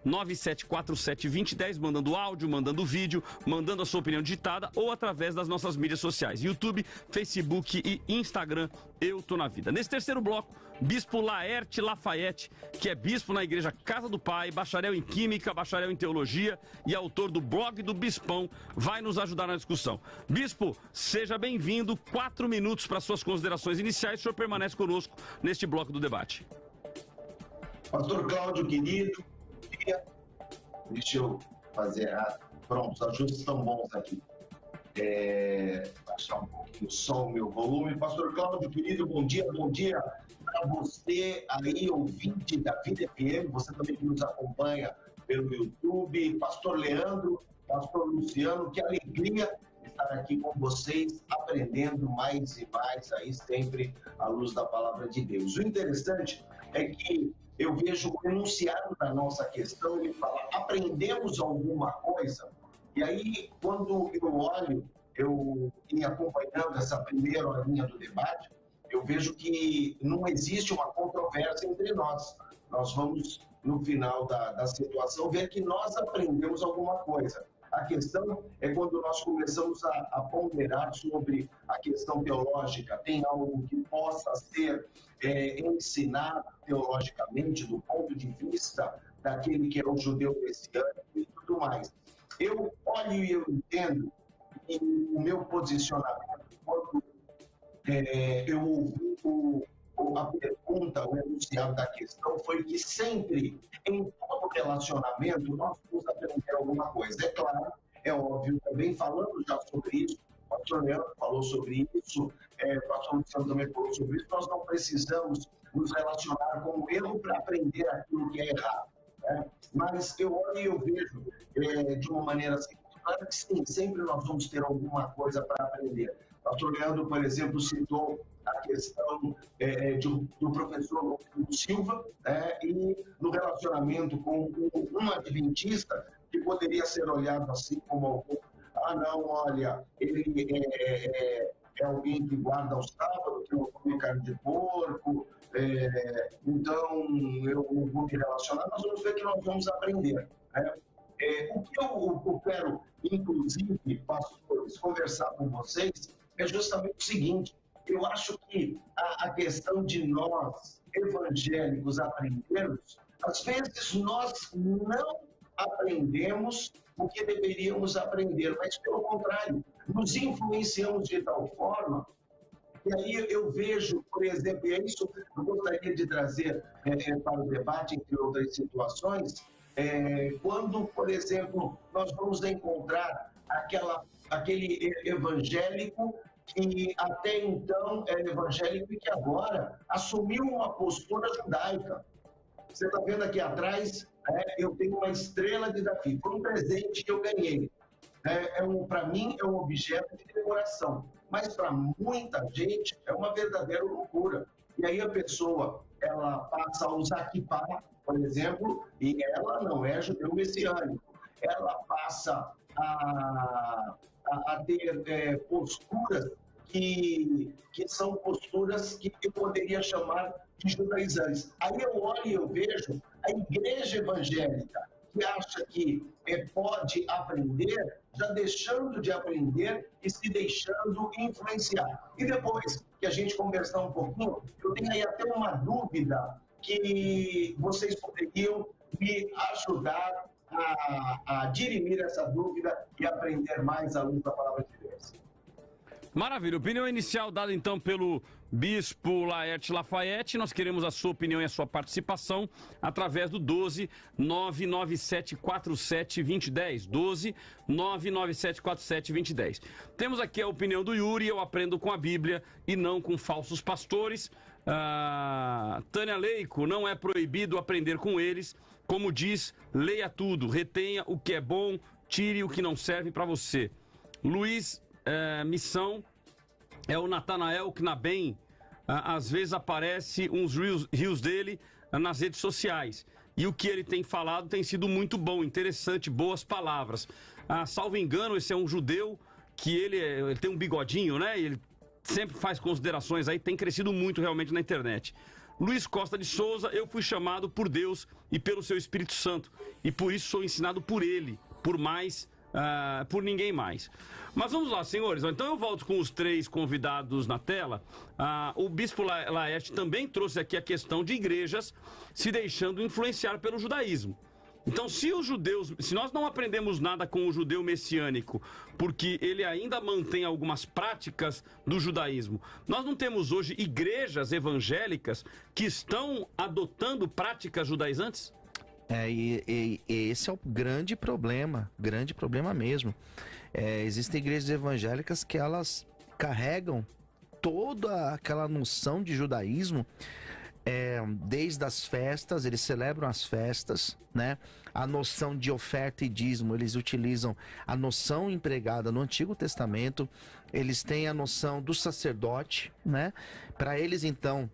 12-99747-2010, mandando áudio, mandando vídeo, mandando a sua opinião digitada ou através das nossas mídias sociais, YouTube, Facebook e Instagram, Eu Tô Na Vida. Nesse terceiro bloco, Bispo Laerte Lafayette, que é bispo na Igreja Casa do Pai, bacharel em Química, bacharel em Teologia e autor do blog do Bispão, vai nos ajudar na discussão. Bispo, seja bem-vindo. 4 minutos para suas considerações iniciais. O senhor permanece conosco neste bloco do debate. Pastor Cláudio, querido, deixa eu fazer pronto, os ajustes estão bons aqui. Baixar um pouquinho só o meu volume. Pastor Cláudio, querido, bom dia para você aí, ouvinte da Vida FM, você também que nos acompanha pelo YouTube, Pastor Leandro, Pastor Luciano, que alegria estar aqui com vocês, aprendendo mais e mais aí sempre à luz da palavra de Deus. O interessante é que eu vejo o enunciado da nossa questão, ele fala, aprendemos alguma coisa? E aí, quando eu olho, eu ia acompanhando essa primeira horinha do debate, eu vejo que não existe uma controvérsia entre nós. Nós vamos, no final da situação, ver que nós aprendemos alguma coisa. A questão é quando nós começamos a ponderar sobre a questão teológica, tem algo que possa ser ensinado teologicamente do ponto de vista daquele que é o judeu messiânico e tudo mais. Eu olho e eu entendo que o meu posicionamento, quando eu ouvi a pergunta, o enunciado da questão, foi que sempre, em todo relacionamento, nós vamos aprender alguma coisa. É claro, é óbvio, também falando já sobre isso, o pastor Leandro falou sobre isso, o pastor Luciano também falou sobre isso, nós não precisamos nos relacionar com o erro para aprender aquilo que é errado. Né? Mas eu olho e eu vejo de uma maneira assim, claro que sim, sempre nós vamos ter alguma coisa para aprender. O pastor Leandro, por exemplo, citou a questão do professor Silva e no relacionamento com um adventista que poderia ser olhado assim como algum, não, olha, ele é alguém que guarda o sábado, que não come carne de porco, então eu não vou me relacionar, nós vamos ver que nós vamos aprender. Né? O que eu quero, inclusive, pastores, conversar com vocês é justamente o seguinte, eu acho que a questão de nós, evangélicos, aprendermos, às vezes nós não aprendemos o que deveríamos aprender, mas pelo contrário, nos influenciamos de tal forma, e aí eu vejo, por exemplo, e é isso que eu gostaria de trazer para o debate, entre outras situações, quando, por exemplo, nós vamos encontrar aquele evangélico que até então era evangélico e que agora assumiu uma postura judaica. Você está vendo aqui atrás, eu tenho uma estrela de Davi, foi um presente que eu ganhei. Para mim é um objeto de decoração, mas para muita gente é uma verdadeira loucura. E aí a pessoa, ela passa a usar kippah, por exemplo, e ela não é judeu messiânico. Ela passa a ter posturas que são posturas que eu poderia chamar de judaizantes. Aí eu olho e eu vejo a igreja evangélica que acha que pode aprender, já deixando de aprender e se deixando influenciar. E depois que a gente conversar um pouquinho, eu tenho aí até uma dúvida que vocês poderiam me ajudar a dirimir essa dúvida e aprender mais à luz da palavra de Deus. Maravilha. Opinião inicial dada então pelo Bispo Laerte Lafayette. Nós queremos a sua opinião e a sua participação através do 12 99747 2010. 12 99747 2010. Temos aqui a opinião do Yuri. Eu aprendo com a Bíblia e não com falsos pastores. Tânia Leico, não é proibido aprender com eles. Como diz, leia tudo, retenha o que é bom, tire o que não serve para você. Luiz Missão é o Natanael Knabem. Às vezes aparece uns rios dele nas redes sociais. E o que ele tem falado tem sido muito bom, interessante, boas palavras. Salvo engano, esse é um judeu que ele tem um bigodinho, né? Ele sempre faz considerações aí, tem crescido muito realmente na internet. Luiz Costa de Souza, eu fui chamado por Deus e pelo seu Espírito Santo. E por isso sou ensinado por ele, por mais por ninguém mais. Mas vamos lá, senhores. Então eu volto com os 3 convidados na tela. O Bispo Laerte também trouxe aqui a questão de igrejas se deixando influenciar pelo judaísmo. Então, se nós não aprendemos nada com o judeu messiânico, porque ele ainda mantém algumas práticas do judaísmo, nós não temos hoje igrejas evangélicas que estão adotando práticas judaizantes? E esse é o grande problema mesmo. Existem igrejas evangélicas que elas carregam toda aquela noção de judaísmo, desde as festas, eles celebram as festas, né? A noção de oferta e dízimo, eles utilizam a noção empregada no Antigo Testamento, eles têm a noção do sacerdote, né? Para eles, então,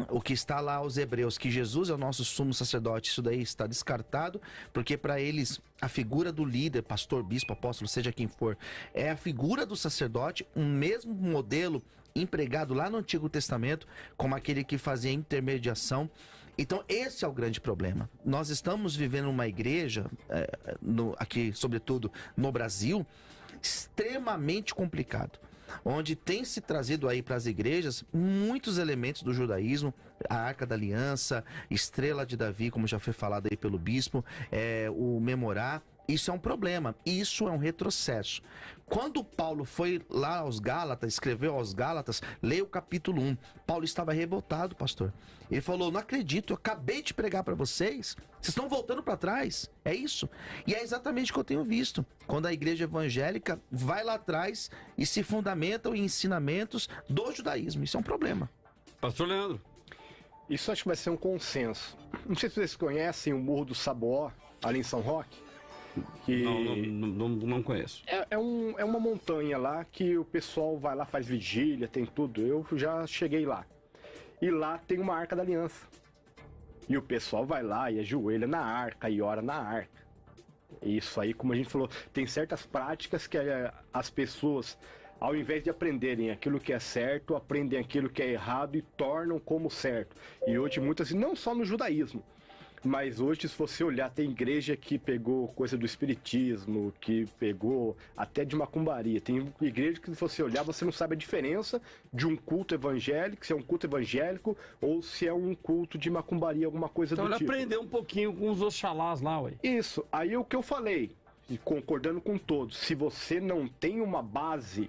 o que está lá aos Hebreus, que Jesus é o nosso sumo sacerdote, isso daí está descartado, porque para eles a figura do líder, pastor, bispo, apóstolo, seja quem for, é a figura do sacerdote, um mesmo modelo empregado lá no Antigo Testamento, como aquele que fazia intermediação. Então esse é o grande problema. Nós estamos vivendo uma igreja, aqui sobretudo no Brasil, extremamente complicado, onde tem se trazido aí para as igrejas muitos elementos do judaísmo, a Arca da Aliança, Estrela de Davi, como já foi falado aí pelo bispo, o Memorá. Isso é um problema, isso é um retrocesso. Quando Paulo foi lá aos Gálatas, escreveu aos Gálatas, leia o capítulo 1, Paulo estava revoltado, pastor. Ele falou, não acredito, eu acabei de pregar para vocês estão voltando para trás, é isso. E é exatamente o que eu tenho visto, quando a igreja evangélica vai lá atrás e se fundamentam em ensinamentos do judaísmo, isso é um problema. Pastor Leandro. Isso acho que vai ser um consenso. Não sei se vocês conhecem o Morro do Saboó, ali em São Roque. Que não conheço. É uma montanha lá que o pessoal vai lá, faz vigília, tem tudo. Eu já cheguei lá. E lá tem uma Arca da Aliança. E o pessoal vai lá e ajoelha na arca e ora na arca. Isso aí, como a gente falou, tem certas práticas que as pessoas, ao invés de aprenderem aquilo que é certo, aprendem aquilo que é errado e tornam como certo. E hoje muitas, não só no judaísmo, mas hoje, se você olhar, tem igreja que pegou coisa do espiritismo, que pegou até de macumbaria. Tem igreja que, se você olhar, você não sabe a diferença de um culto evangélico, se é um culto evangélico ou se é um culto de macumbaria, alguma coisa do tipo. Então ele aprendeu um pouquinho com os Oxalás lá, ué. Isso. Aí o que eu falei, e concordando com todos, se você não tem uma base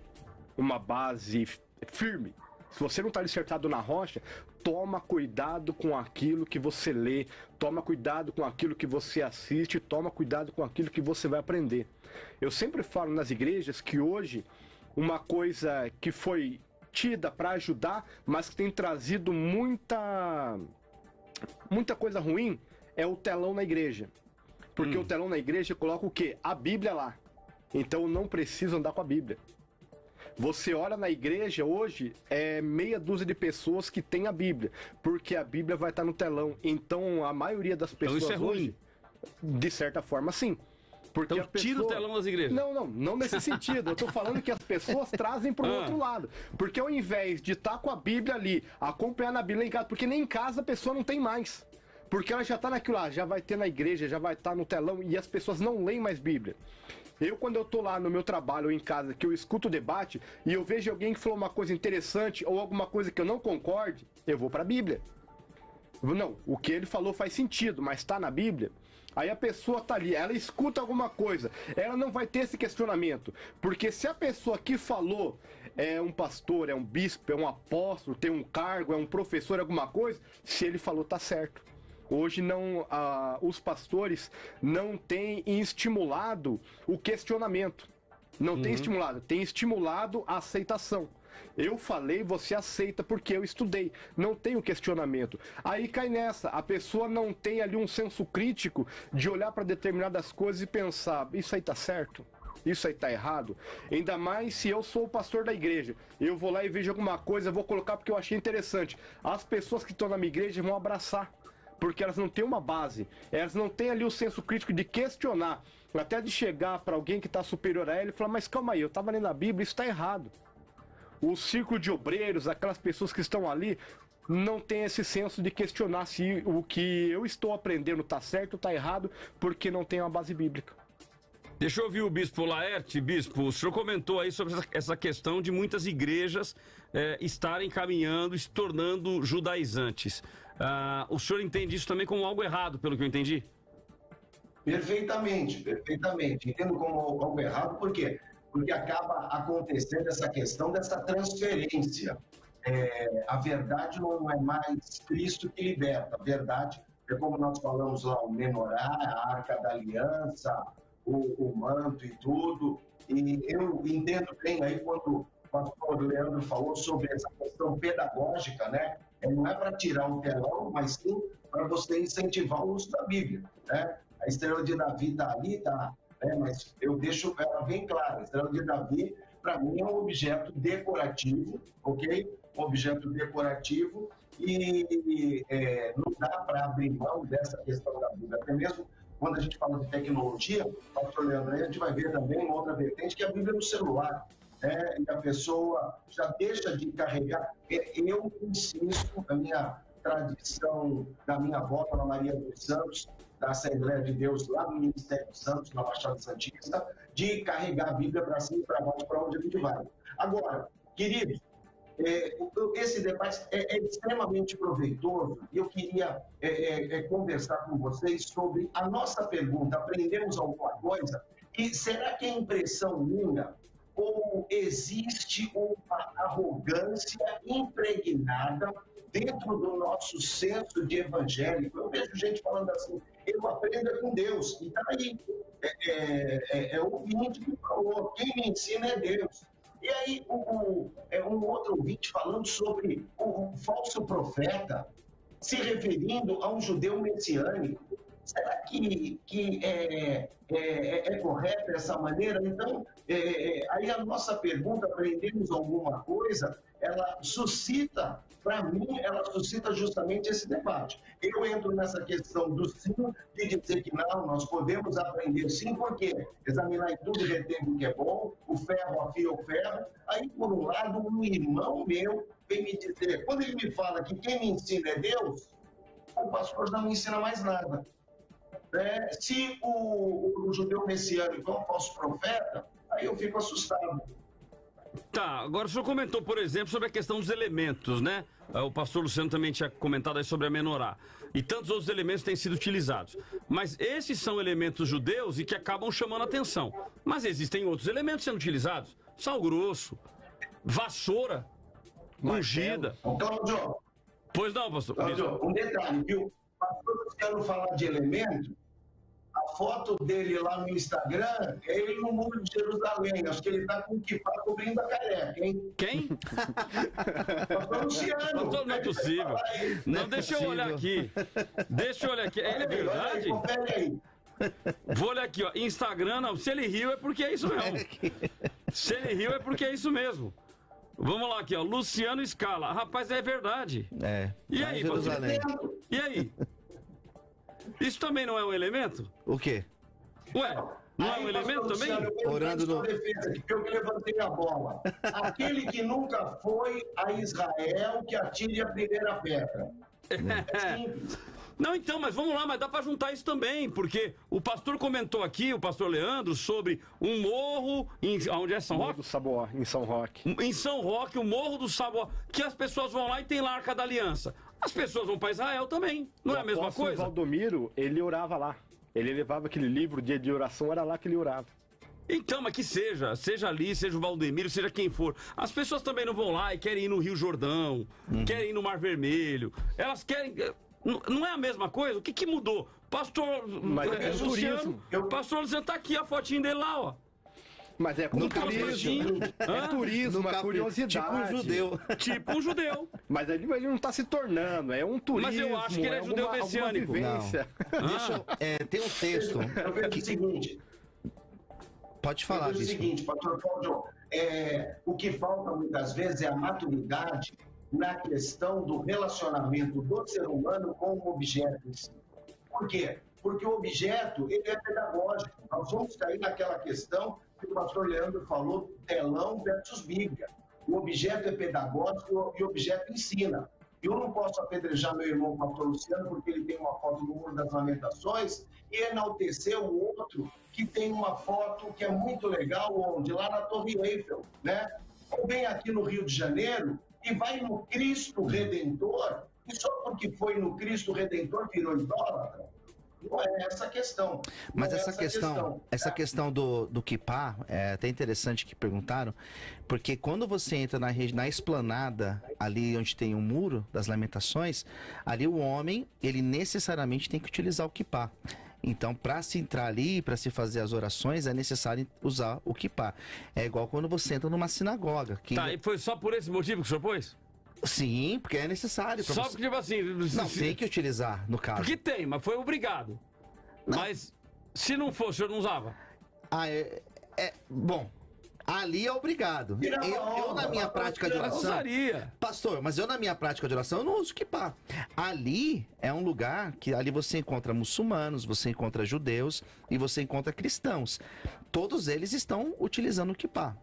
firme, se você não está alicerçado na rocha, toma cuidado com aquilo que você lê, toma cuidado com aquilo que você assiste, toma cuidado com aquilo que você vai aprender. Eu sempre falo nas igrejas que hoje, uma coisa que foi tida para ajudar, mas que tem trazido muita coisa ruim, é o telão na igreja. Porque o telão na igreja coloca o quê? A Bíblia lá. Então eu não preciso andar com a Bíblia. Você olha na igreja hoje, é meia dúzia de pessoas que tem a Bíblia, porque a Bíblia vai estar no telão. Então a maioria das pessoas então isso é ruim. Hoje, de certa forma, sim. Porque então tira o telão das igrejas. Não nesse sentido. Eu tô falando que as pessoas trazem pro outro lado. Porque ao invés de estar com a Bíblia ali, acompanhar na Bíblia em casa, porque nem em casa a pessoa não tem mais. Porque ela já tá naquilo lá, já vai ter na igreja, já vai estar no telão e as pessoas não leem mais Bíblia. Quando eu tô lá no meu trabalho ou em casa, que eu escuto o debate e eu vejo alguém que falou uma coisa interessante ou alguma coisa que eu não concorde, eu vou pra Bíblia. Não, o que ele falou faz sentido, mas tá na Bíblia. Aí a pessoa tá ali, ela escuta alguma coisa, ela não vai ter esse questionamento. Porque se a pessoa que falou é um pastor, é um bispo, é um apóstolo, tem um cargo, é um professor, alguma coisa, se ele falou tá certo. Hoje os pastores não têm estimulado o questionamento. Não tem estimulado, tem estimulado a aceitação. Eu falei, você aceita porque eu estudei. Não tem o questionamento. Aí cai nessa, a pessoa não tem ali um senso crítico de olhar para determinadas coisas e pensar, isso aí tá certo? Isso aí tá errado? Ainda mais se eu sou o pastor da igreja. Eu vou lá e vejo alguma coisa, vou colocar porque eu achei interessante. As pessoas que estão na minha igreja vão abraçar. Porque elas não têm uma base, elas não têm ali o senso crítico de questionar, até de chegar para alguém que está superior a ela e falar, mas calma aí, eu estava lendo a Bíblia, isso está errado. O círculo de obreiros, aquelas pessoas que estão ali, não tem esse senso de questionar se o que eu estou aprendendo está certo ou está errado, porque não tem uma base bíblica. Deixa eu ouvir o Bispo Laerte. Bispo, o senhor comentou aí sobre essa questão de muitas igrejas estarem caminhando e se tornando judaizantes. O senhor entende isso também como algo errado, pelo que eu entendi? Perfeitamente. Entendo como algo errado, por quê? Porque acaba acontecendo essa questão dessa transferência. A verdade não é mais Cristo que liberta. A verdade é como nós falamos lá, o menorá, a arca da aliança, o manto e tudo. E eu entendo bem aí quando o pastor Leandro falou sobre essa questão pedagógica, né? Não é para tirar o telão, mas sim para você incentivar o uso da Bíblia, né? A estrela de Davi está ali, tá? Mas eu deixo ela bem clara. A estrela de Davi, para mim, é um objeto decorativo, ok? Um objeto decorativo e não dá para abrir mão dessa questão da Bíblia. Até mesmo quando a gente fala de tecnologia, pastor Leandro, a gente vai ver também uma outra vertente, que é a Bíblia no celular. E a pessoa já deixa de carregar. Eu insisto, a minha tradição da minha avó, Ana Maria dos Santos, da Assembleia de Deus, lá no Ministério dos Santos, na Baixada Santista, de carregar a Bíblia para cima e para baixo, para onde a gente vai. Agora, queridos, esse debate é extremamente proveitoso e eu queria conversar com vocês sobre a nossa pergunta. Aprendemos alguma coisa? E será que é impressão minha ou existe uma arrogância impregnada dentro do nosso senso de evangélico? Eu vejo gente falando assim, eu aprendo com Deus. E tá aí, é o ouvinte que falou, quem me ensina é Deus. E aí, um outro ouvinte falando sobre o falso profeta, se referindo a um judeu messiânico. Será que é correta essa maneira? Então, aí a nossa pergunta, aprendemos alguma coisa, ela suscita, para mim, ela suscita justamente esse debate. Eu entro nessa questão do sim, de dizer que não, nós podemos aprender sim, porque examinar tudo e reter o que é bom, o ferro afia o ferro. Aí, por um lado, um irmão meu vem me dizer, quando ele me fala que quem me ensina é Deus, o pastor não me ensina mais nada. Se o judeu messiânico é um falso profeta, aí eu fico assustado. Tá, agora o senhor comentou, por exemplo, sobre a questão dos elementos, né? O pastor Luciano também tinha comentado aí sobre a menorá. E tantos outros elementos têm sido utilizados. Mas esses são elementos judeus e que acabam chamando a atenção. Mas existem outros elementos sendo utilizados. Sal grosso, vassoura, ungida. Cláudio. Pois não, pastor. Cláudio, um detalhe, viu? O pastor Luciano falar de elemento, a foto dele lá no Instagram é ele no Muro de Jerusalém. Acho que ele tá com o kippá cobrindo a careca, hein? Quem? Pastor Luciano. Não é possível. Não, deixa eu olhar aqui. Deixa eu olhar aqui. É verdade? Confere aí. Vou olhar aqui, ó. Instagram, não. Se ele riu é porque é isso mesmo. Se ele riu é porque é isso mesmo. Vamos lá aqui, ó. Luciano Scala. Rapaz, é verdade. E aí, Jerusalém. E aí? Isso também não é um elemento? O quê? Ué, não é um elemento também? Orando no... defesa, que eu que levantei a bola. Aquele que nunca foi a Israel, que atire a primeira pedra. É simples. Não, então, mas vamos lá, mas dá para juntar isso também, porque o pastor comentou aqui, o pastor Leandro, sobre um morro, onde é São Roque? Do Saboá, em São Roque. Em São Roque, o Morro do Saboá, que as pessoas vão lá e tem lá a Arca da Aliança. As pessoas vão para Israel também, não é a mesma coisa? O Valdomiro, ele orava lá. Ele levava aquele livro, dia de oração, era lá que ele orava. Então, mas que seja ali, seja o Valdemiro, seja quem for. As pessoas também não vão lá e querem ir no Rio Jordão, querem ir no Mar Vermelho. Elas querem... Não é a mesma coisa? O que mudou? Pastor Luciano, pastor Luciano tá aqui, a fotinho dele lá, ó. Mas é no turismo. É turismo, é curiosidade. Tipo um judeu. Mas ele não tá se tornando, é um turismo. Mas eu acho que ele é judeu messiânico. Tem um texto. Eu vejo o seguinte. Pode falar, Bispo. O seguinte, pastor Cláudio, o que falta muitas vezes é a maturidade na questão do relacionamento do ser humano com o objeto em si. Por quê? Porque o objeto, ele é pedagógico. Nós vamos cair naquela questão que o pastor Leandro falou, telão versus Bíblia. O objeto é pedagógico e o objeto ensina. Eu não posso apedrejar meu irmão pastor Luciano porque ele tem uma foto no Muro das Lamentações e enaltecer o outro que tem uma foto que é muito legal, onde? Lá na Torre Eiffel, né? Ou vem aqui no Rio de Janeiro e vai no Cristo Redentor, e só porque foi no Cristo Redentor virou idólatra? Não é essa a questão. Mas essa questão do kippah, é até interessante que perguntaram, porque quando você entra na esplanada, ali onde tem o Muro das Lamentações, ali o homem, ele necessariamente tem que utilizar o kippah. Então, para se entrar ali, para se fazer as orações, é necessário usar o kippah. É igual quando você entra numa sinagoga. Tá, e foi só por esse motivo que o senhor pôs? Sim, porque é necessário. Só porque, tipo assim... Não, tem que utilizar, no caso. Porque tem, mas foi obrigado. Não. Mas, se não fosse, o senhor não usava? Bom, ali é obrigado. Eu na minha prática de oração... Pastor, mas eu na minha prática de oração, eu não uso kippah. Ali é um lugar que ali você encontra muçulmanos, você encontra judeus e você encontra cristãos. Todos eles estão utilizando o kippah.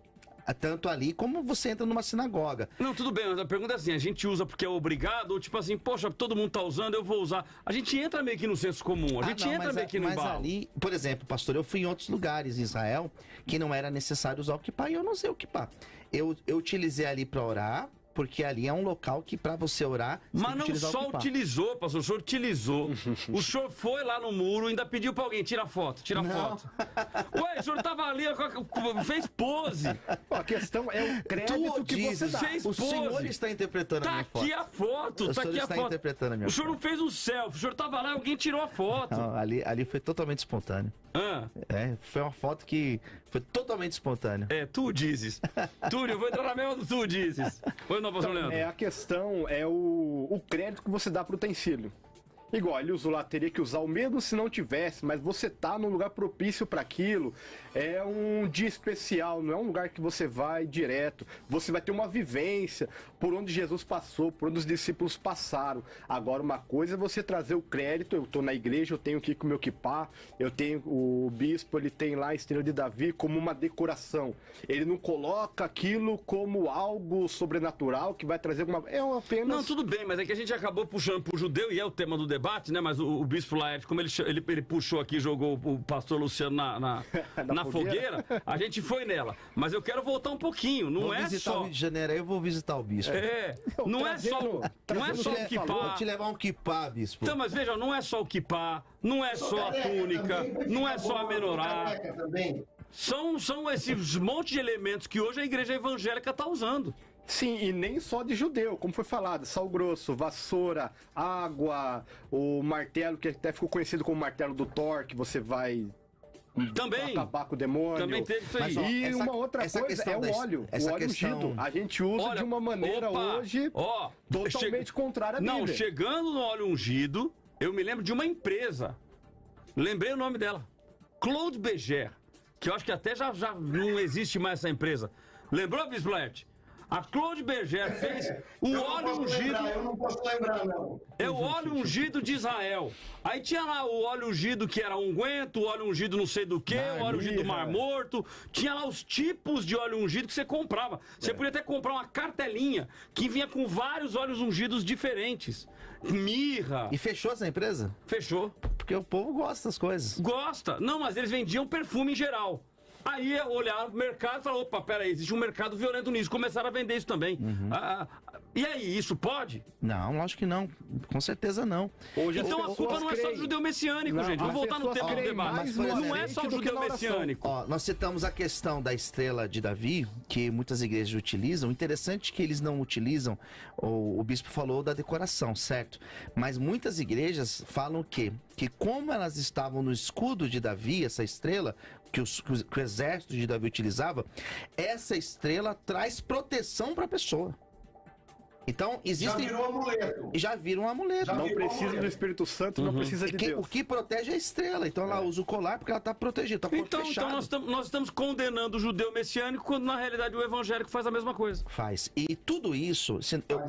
Tanto ali como você entra numa sinagoga. Não, tudo bem, mas a pergunta é assim, a gente usa porque é obrigado ou tipo assim, poxa, todo mundo tá usando, eu vou usar. A gente entra meio que no senso comum, a gente entra meio que no embalo. Mas ali, por exemplo, pastor, eu fui em outros lugares em Israel que não era necessário usar o kippah e eu não usei o kippah. Eu utilizei ali para orar, porque ali é um local que para você orar... Mas não só utilizou, pastor, o senhor utilizou. O senhor foi lá no muro e ainda pediu para alguém, tira foto. Ué, o senhor tava ali, fez pose. A questão é o crédito que você dá. Fez pose. O senhor está interpretando a minha foto. Tá aqui a foto, tá aqui a foto. Interpretando a minha o senhor não fez um selfie, o senhor tava lá e alguém tirou a foto. Não, ali foi totalmente espontâneo. Foi uma foto que foi totalmente espontânea. Tu dizes. Túlio, eu vou entrar na mesma do tu dizes. A questão é o crédito que você dá pro utensílio. Igual, ele usou lá, teria que usar o mesmo se não tivesse, mas você tá num lugar propício para aquilo. É um dia especial, não é um lugar que você vai direto. Você vai ter uma vivência por onde Jesus passou, por onde os discípulos passaram. Agora, uma coisa é você trazer o crédito. Eu tô na igreja, eu tenho aqui com o meu kippah, eu tenho o bispo, ele tem lá a estrela de Davi como uma decoração. Ele não coloca aquilo como algo sobrenatural que vai trazer alguma... apenas... Não, tudo bem, mas é que a gente acabou puxando pro judeu, e é o tema do debate, né? Mas o bispo Laerte, como ele puxou aqui, jogou o pastor Luciano na fogueira, a gente foi nela. Mas eu quero voltar um pouquinho, não é só... Vou visitar o Rio de Janeiro, aí eu vou visitar o bispo. Não é só o kippah. Vou te levar um kippah, bispo. Então, mas veja, não é só o kippah, não é só a túnica, não é só a menorá. São esses monte de elementos que hoje a igreja evangélica está usando. Sim, e nem só de judeu, como foi falado, sal grosso, vassoura, água, o martelo, que até ficou conhecido como martelo do Thor, que você vai... Também. Acabar com o demônio. Também teve isso aí. E uma outra coisa é o óleo. O óleo ungido. A gente usa de uma maneira hoje totalmente contrária à Bíblia. Não, chegando no óleo ungido, eu me lembro de uma empresa. Lembrei o nome dela. Claude Berger. Que eu acho que até já não existe mais essa empresa. Lembrou, Bispo Laerte? A Claude Berger fez o óleo ungido. Eu não posso lembrar, não. É o óleo ungido de Israel. Aí tinha lá o óleo ungido que era unguento, o óleo ungido não sei do que, o óleo ungido do Mar Morto. Tinha lá os tipos de óleo ungido que você comprava. Você podia até comprar uma cartelinha que vinha com vários óleos ungidos diferentes. Mirra. E fechou essa empresa? Fechou. Porque o povo gosta das coisas. Gosta. Não, mas eles vendiam perfume em geral. Aí olharam pro mercado e falaram, opa, peraí, existe um mercado violento nisso. Começaram a vender isso também. E aí, isso pode? Não, lógico que não. Com certeza não. Hoje então a culpa não é só do judeu messiânico, gente. Vamos voltar no tema do debate. Não é só o judeu messiânico. Nós citamos a questão da estrela de Davi, que muitas igrejas utilizam. Interessante que eles não utilizam, o bispo falou da decoração, certo? Mas muitas igrejas falam que como elas estavam no escudo de Davi, essa estrela, que o exército de Davi utilizava, essa estrela traz proteção para a pessoa. Então, existem... Já virou amuleto. Já vira um amuleto. Não precisa do Espírito Santo, não precisa de Deus. O que protege é a estrela. Então ela usa o colar porque ela está protegida, está então nós estamos condenando o judeu messiânico quando na realidade o evangélico faz a mesma coisa. Faz. E tudo isso,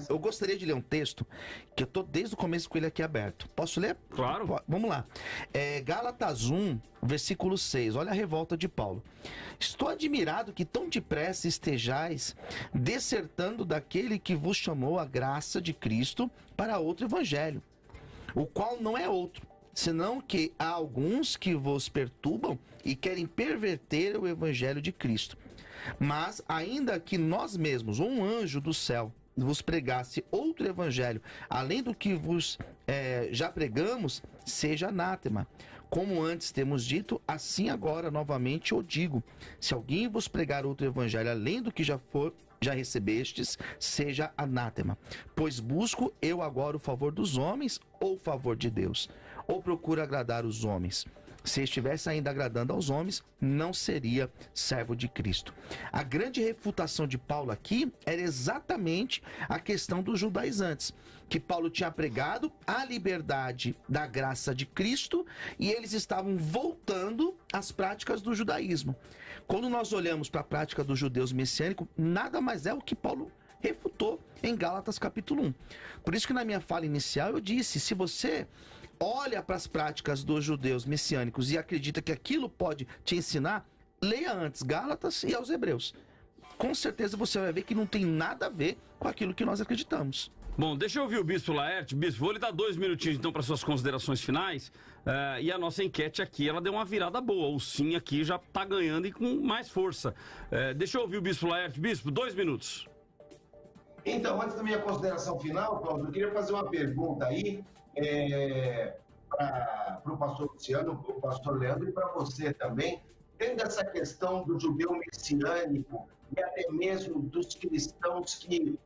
eu gostaria de ler um texto que eu estou desde o começo com ele aqui aberto. Posso ler? Claro. Vamos lá. Gálatas 1, versículo 6. Olha a revolta de Paulo. Estou admirado que tão depressa estejais desertando daquele que vos chamou transformou a graça de Cristo para outro evangelho, o qual não é outro, senão que há alguns que vos perturbam e querem perverter o evangelho de Cristo. Mas ainda que nós mesmos, ou um anjo do céu, vos pregasse outro evangelho, além do que vos já pregamos, seja anátema. Como antes temos dito, assim agora novamente o digo: se alguém vos pregar outro evangelho além do que já recebestes, seja anátema. Pois busco eu agora o favor dos homens ou o favor de Deus? Ou procuro agradar os homens? Se estivesse ainda agradando aos homens, não seria servo de Cristo. A grande refutação de Paulo aqui era exatamente a questão dos judaizantes, que Paulo tinha pregado a liberdade da graça de Cristo e eles estavam voltando às práticas do judaísmo. Quando nós olhamos para a prática dos judeus messiânicos, nada mais é o que Paulo refutou em Gálatas capítulo 1. Por isso que na minha fala inicial eu disse, se você olha para as práticas dos judeus messiânicos e acredita que aquilo pode te ensinar, leia antes Gálatas e aos Hebreus. Com certeza você vai ver que não tem nada a ver com aquilo que nós acreditamos. Bom, deixa eu ouvir o Bispo Laerte. Bispo, vou lhe dar 2 minutinhos então para suas considerações finais. E a nossa enquete aqui, ela deu uma virada boa. O sim aqui já está ganhando e com mais força. Deixa eu ouvir o Bispo Laerte. Bispo, 2 minutos. Então, antes da minha consideração final, Cláudio, eu queria fazer uma pergunta aí para o pastor Luciano, o pastor Leandro e para você também, tendo essa questão do judeu messiânico e até mesmo dos cristãos que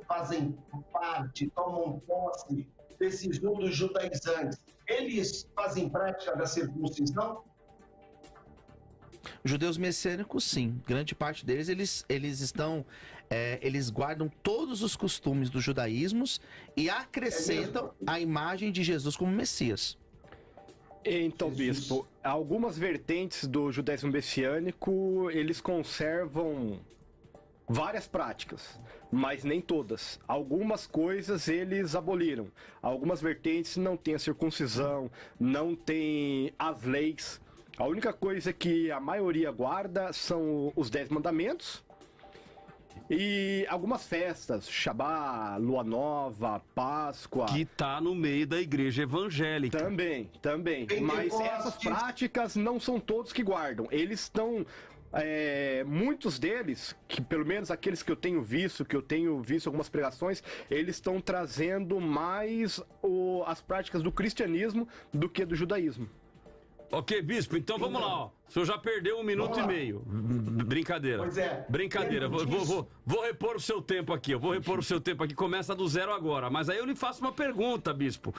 fazem parte, tomam posse desses dos judaizantes, eles fazem prática da circuncisão? Judeus messiânicos, sim. Grande parte deles, eles guardam todos os costumes dos judaísmos e acrescentam a imagem de Jesus como Messias. Então, Bispo, algumas vertentes do judaísmo messiânico, eles conservam várias práticas, mas nem todas. Algumas coisas eles aboliram. Algumas vertentes não têm a circuncisão, não têm as leis. A única coisa que a maioria guarda são os 10 mandamentos e algumas festas, Shabá, Lua Nova, Páscoa. Que tá no meio da igreja evangélica. Também. Mas essas práticas não são todos que guardam. Eles estão... muitos deles, que pelo menos aqueles que eu tenho visto algumas pregações, eles estão trazendo mais as práticas do cristianismo do que do judaísmo. Ok, Bispo, então vamos lá, ó. O senhor já perdeu 1 minuto e meio. Brincadeira. Pois é. Brincadeira. Vou repor o seu tempo aqui. Começa do zero agora. Mas aí eu lhe faço uma pergunta, Bispo.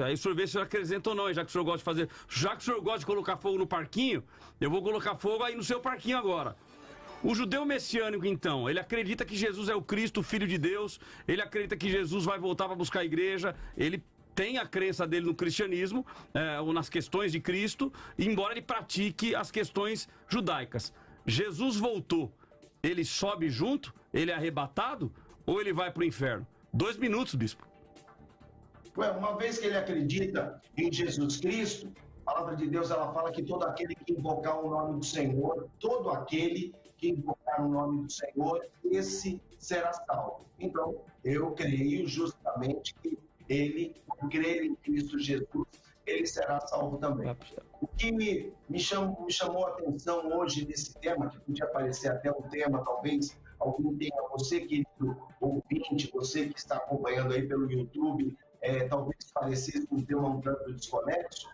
Aí o senhor vê se eu acrescento ou não. Já que o senhor gosta de fazer. Já que o senhor gosta de colocar fogo no parquinho, eu vou colocar fogo aí no seu parquinho agora. O judeu messiânico, então, ele acredita que Jesus é o Cristo, o Filho de Deus. Ele acredita que Jesus vai voltar para buscar a igreja. Ele tem a crença dele no cristianismo, ou nas questões de Cristo, embora ele pratique as questões judaicas. Jesus voltou, ele sobe junto? Ele é arrebatado? Ou ele vai para o inferno? 2 minutos, Bispo. Uma vez que ele acredita em Jesus Cristo, a palavra de Deus ela fala que todo aquele que invocar o nome do Senhor, todo aquele que invocar o nome do Senhor, esse será salvo. Então, eu creio justamente que ele, por crer em Cristo Jesus, ele será salvo também. O que me chamou a atenção hoje nesse tema, que podia parecer até um tema, talvez alguém tenha, você querido ouvinte, você que está acompanhando aí pelo YouTube, talvez parecesse um tema um tanto desconexo,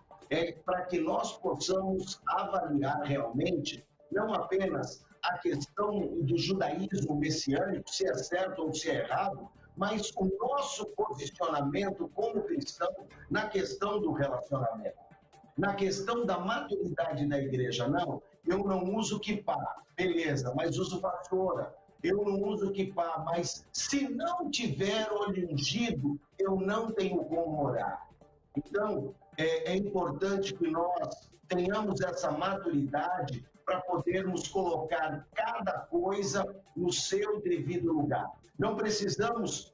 para que nós possamos avaliar realmente, não apenas a questão do judaísmo messiânico, se é certo ou se é errado, mas o nosso posicionamento como cristão na questão do relacionamento, na questão da maturidade da igreja. Não, eu não uso kippá, beleza, mas uso vassoura. Eu não uso kippá, mas se não tiver olho ungido, eu não tenho como orar. Então, é importante que nós tenhamos essa maturidade para podermos colocar cada coisa no seu devido lugar. Não precisamos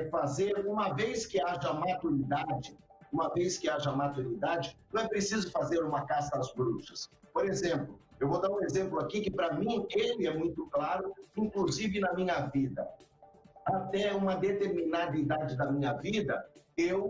fazer, uma vez que haja maturidade, não é preciso fazer uma caça às bruxas. Por exemplo, Eu vou dar um exemplo aqui que, para mim, ele é muito claro, inclusive na minha vida. Até uma determinada idade da minha vida,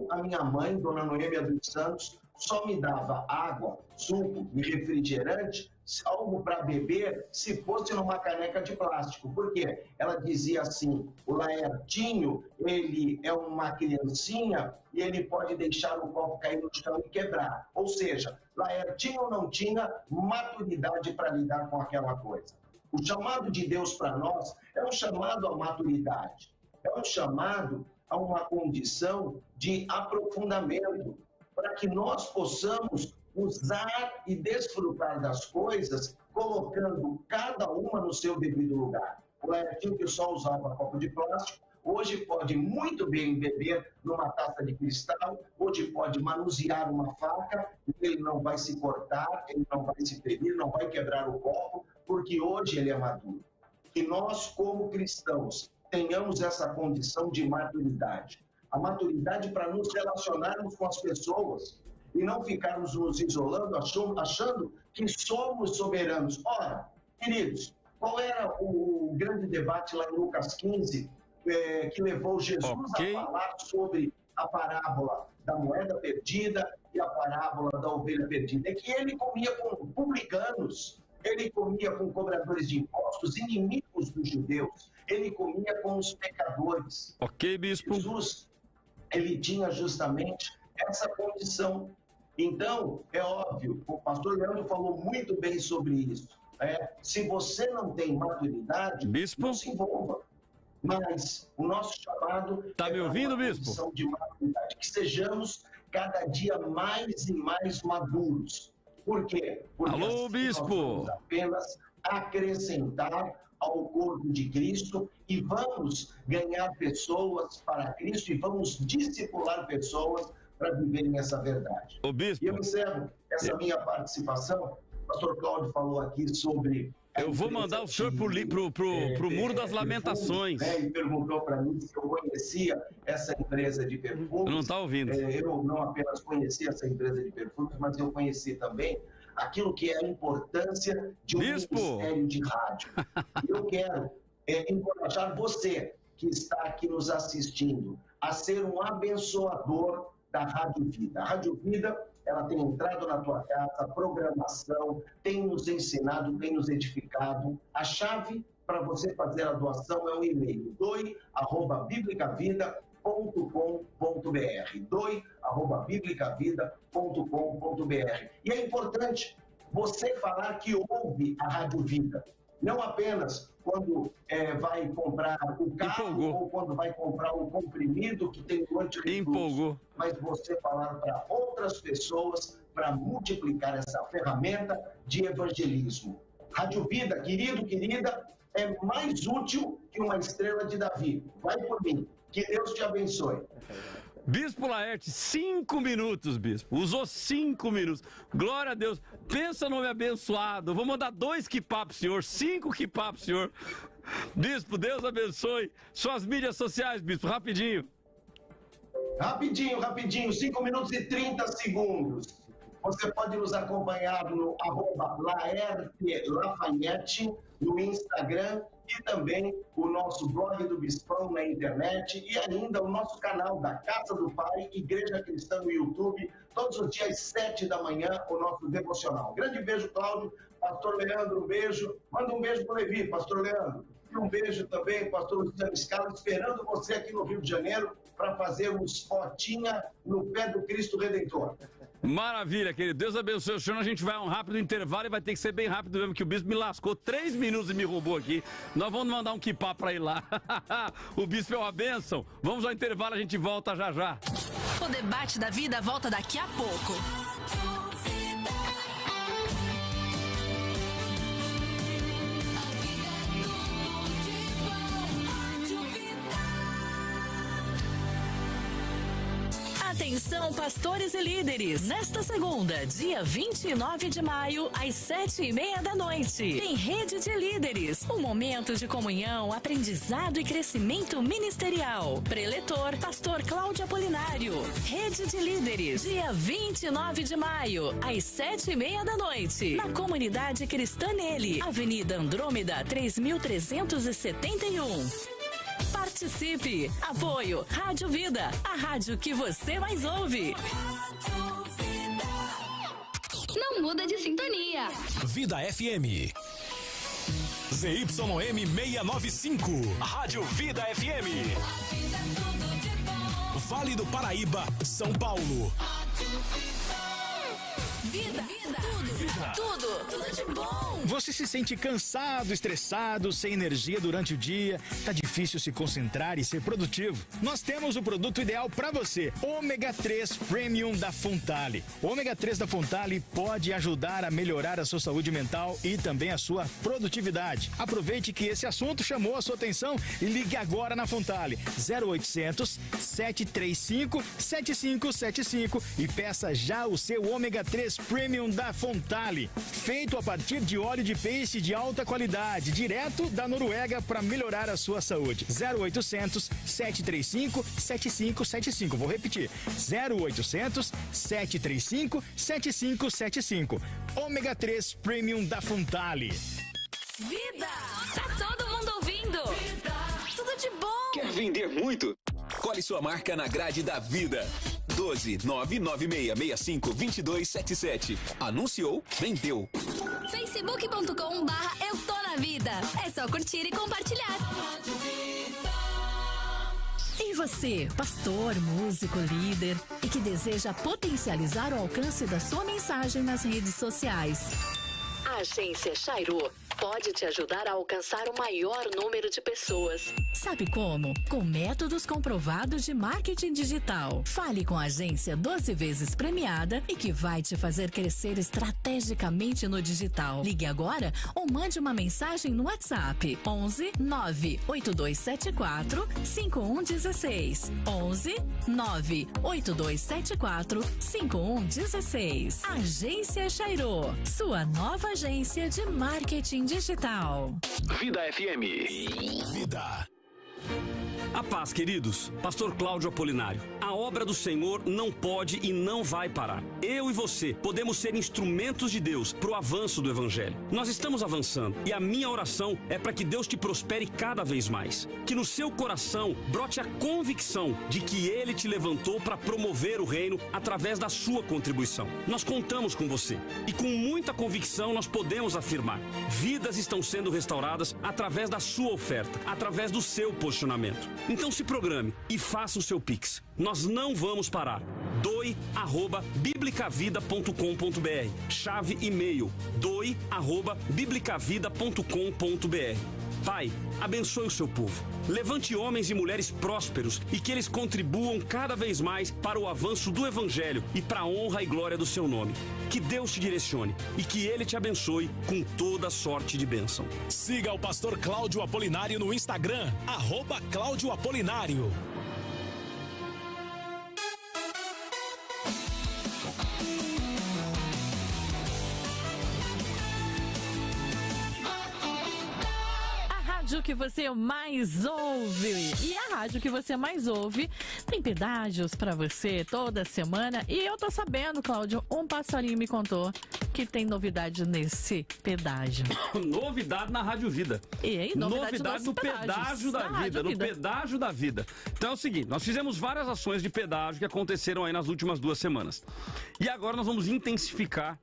a minha mãe, Dona Noêmia dos Santos, só me dava água, suco e refrigerante, algo para beber, se fosse numa caneca de plástico. Por quê? Ela dizia assim, o Laertinho, ele é uma criancinha e ele pode deixar o copo cair no chão e quebrar. Ou seja, Laertinho não tinha maturidade para lidar com aquela coisa. O chamado de Deus para nós é um chamado à maturidade, é um chamado a uma condição de aprofundamento, para que nós possamos usar e desfrutar das coisas, colocando cada uma no seu devido lugar. O Laertinho, que só usava copo de plástico, hoje pode muito bem beber numa taça de cristal, hoje pode manusear uma faca, ele não vai se cortar, ele não vai se ferir, não vai quebrar o copo, porque hoje ele é maduro. Que nós, como cristãos, tenhamos essa condição de maturidade. A maturidade para nos relacionarmos com as pessoas e não ficarmos nos isolando, achando que somos soberanos. Ora, queridos, qual era o grande debate lá em Lucas 15 que levou Jesus a falar sobre a parábola da moeda perdida e a parábola da ovelha perdida? É que ele comia com publicanos, ele comia com cobradores de impostos, inimigos dos judeus, ele comia com os pecadores. Ok, bispo. Jesus, ele tinha justamente essa condição. Então, é óbvio, o pastor Leandro falou muito bem sobre isso. Se você não tem maturidade, bispo, não se envolva. Mas o nosso chamado tá me ouvindo, bispo? Condição de maturidade, que sejamos cada dia mais e mais maduros. Por quê? Porque alô, assim bispo! Nós vamos apenas acrescentar ao corpo de Cristo e vamos ganhar pessoas para Cristo e vamos discipular pessoas para viverem essa verdade. Ô, bispo, e eu encerro essa minha participação. O pastor Cláudio falou aqui sobre... Eu vou mandar o senhor pro Muro das Lamentações. E perguntou para mim se eu conhecia essa empresa de perfumes. Não está ouvindo. Eu não apenas conheci essa empresa de perfumes, mas eu conheci também aquilo que é a importância de um ministério de rádio. Eu quero encorajar você que está aqui nos assistindo a ser um abençoador da Rádio Vida. A Rádio Vida, ela tem entrado na tua casa, programação, tem nos ensinado, tem nos edificado. A chave para você fazer a doação é o e-mail doe@biblicavida.com.br doe@biblicavida.com.br. E é importante você falar que ouve a Rádio Vida, não apenas quando vai comprar o carro ou quando vai comprar o comprimido que tem o antirrefluxo, mas você falar para outras pessoas para multiplicar essa ferramenta de evangelismo. Rádio Vida, querido, querida, é mais útil que uma estrela de Davi. Vai por mim. Que Deus te abençoe. Bispo Laerte, 5 minutos, bispo. Usou 5 minutos. Glória a Deus. Pensa no homem abençoado. Vou mandar 2 kipá pro senhor, 5 kipá pro senhor. Bispo, Deus abençoe. Suas mídias sociais, bispo, rapidinho. Rapidinho, 5 minutos e 30 segundos. Você pode nos acompanhar no @LaerteLafayette no Instagram e também o nosso blog do Bispão na internet e ainda o nosso canal da Casa do Pai, Igreja Cristã no YouTube, todos os dias 7 da manhã, o nosso devocional. Grande beijo, Cláudio. Pastor Leandro, um beijo. Manda um beijo pro Levi, Pastor Leandro. E um beijo também, pastor Luciano Scala, esperando você aqui no Rio de Janeiro para fazermos fotinha no pé do Cristo Redentor. Maravilha, querido. Deus abençoe o senhor. A gente vai a um rápido intervalo e vai ter que ser bem rápido mesmo, que o bispo me lascou 3 minutos e me roubou aqui. Nós vamos mandar um kipá para ir lá. O bispo é uma bênção. Vamos ao intervalo, a gente volta já já. O debate da vida volta daqui a pouco. Atenção, pastores e líderes. Nesta segunda, dia 29 de maio, às 7:30 da noite, tem Rede de Líderes. Um momento de comunhão, aprendizado e crescimento ministerial. Preletor, pastor Cláudio Apolinário. Rede de Líderes, dia 29 de maio, às 7:30 da noite, na Comunidade Cristã Nele, Avenida Andrômeda, 3371. Participe! Apoio Rádio Vida, a rádio que você mais ouve. Não muda de sintonia. Vida FM. ZYM 695, Rádio Vida FM. Vale do Paraíba, São Paulo. Vida, tudo de bom. Você se sente cansado, estressado, sem energia durante o dia? Tá difícil se concentrar e ser produtivo? Nós temos o produto ideal para você, Ômega 3 Premium da Fontale. O Ômega 3 da Fontale pode ajudar a melhorar a sua saúde mental e também a sua produtividade. Aproveite que esse assunto chamou a sua atenção e ligue agora na Fontale 0800 735 7575 e peça já o seu Ômega 3 Premium da Fontale, feito a partir de óleo de peixe de alta qualidade, direto da Noruega para melhorar a sua saúde. 0800 735 7575. Vou repetir. 0800 735 7575. Ômega 3 Premium da Fontale. Vida! Tá todo mundo ouvindo? Vida. Tudo de bom! Quer vender muito? Colhe sua marca na grade da Vida. 12-99665-2277. Anunciou, vendeu. Facebook.com/Eu Tô Na Vida. É só curtir e compartilhar. E você, pastor, músico, líder e que deseja potencializar o alcance da sua mensagem nas redes sociais? A Agência Chairo pode te ajudar a alcançar o maior número de pessoas. Sabe como? Com métodos comprovados de marketing digital. Fale com a agência 12 vezes premiada e que vai te fazer crescer estrategicamente no digital. Ligue agora ou mande uma mensagem no WhatsApp 11 98274 5116. 11 98274 5116. Agência Chairo, sua nova agência de marketing digital. Vida FM. Vida. A paz, queridos. Pastor Cláudio Apolinário. A obra do Senhor não pode e não vai parar. Eu e você podemos ser instrumentos de Deus para o avanço do Evangelho. Nós estamos avançando e a minha oração é para que Deus te prospere cada vez mais. Que no seu coração brote a convicção de que Ele te levantou para promover o reino através da sua contribuição. Nós contamos com você e com muita convicção nós podemos afirmar: vidas estão sendo restauradas através da sua oferta, através do seu posicionamento. Então se programe e faça o seu Pix. Nós não vamos parar. doe@biblicavida.com.br. Chave e-mail: doe@biblicavida.com.br. Pai, abençoe o seu povo. Levante homens e mulheres prósperos e que eles contribuam cada vez mais para o avanço do Evangelho e para a honra e glória do seu nome. Que Deus te direcione e que Ele te abençoe com toda sorte de bênção. Siga o pastor Cláudio Apolinário no Instagram, @Cláudio Apolinário. Rádio que você mais ouve. E a rádio que você mais ouve tem pedágios pra você toda semana. E eu tô sabendo, Cláudio, um passarinho me contou que tem novidade nesse pedágio. Novidade na Rádio Vida. E aí, novidade no pedágio da vida, no pedágio da vida. Então é o seguinte, nós fizemos várias ações de pedágio que aconteceram aí nas últimas 2 semanas. E agora nós vamos intensificar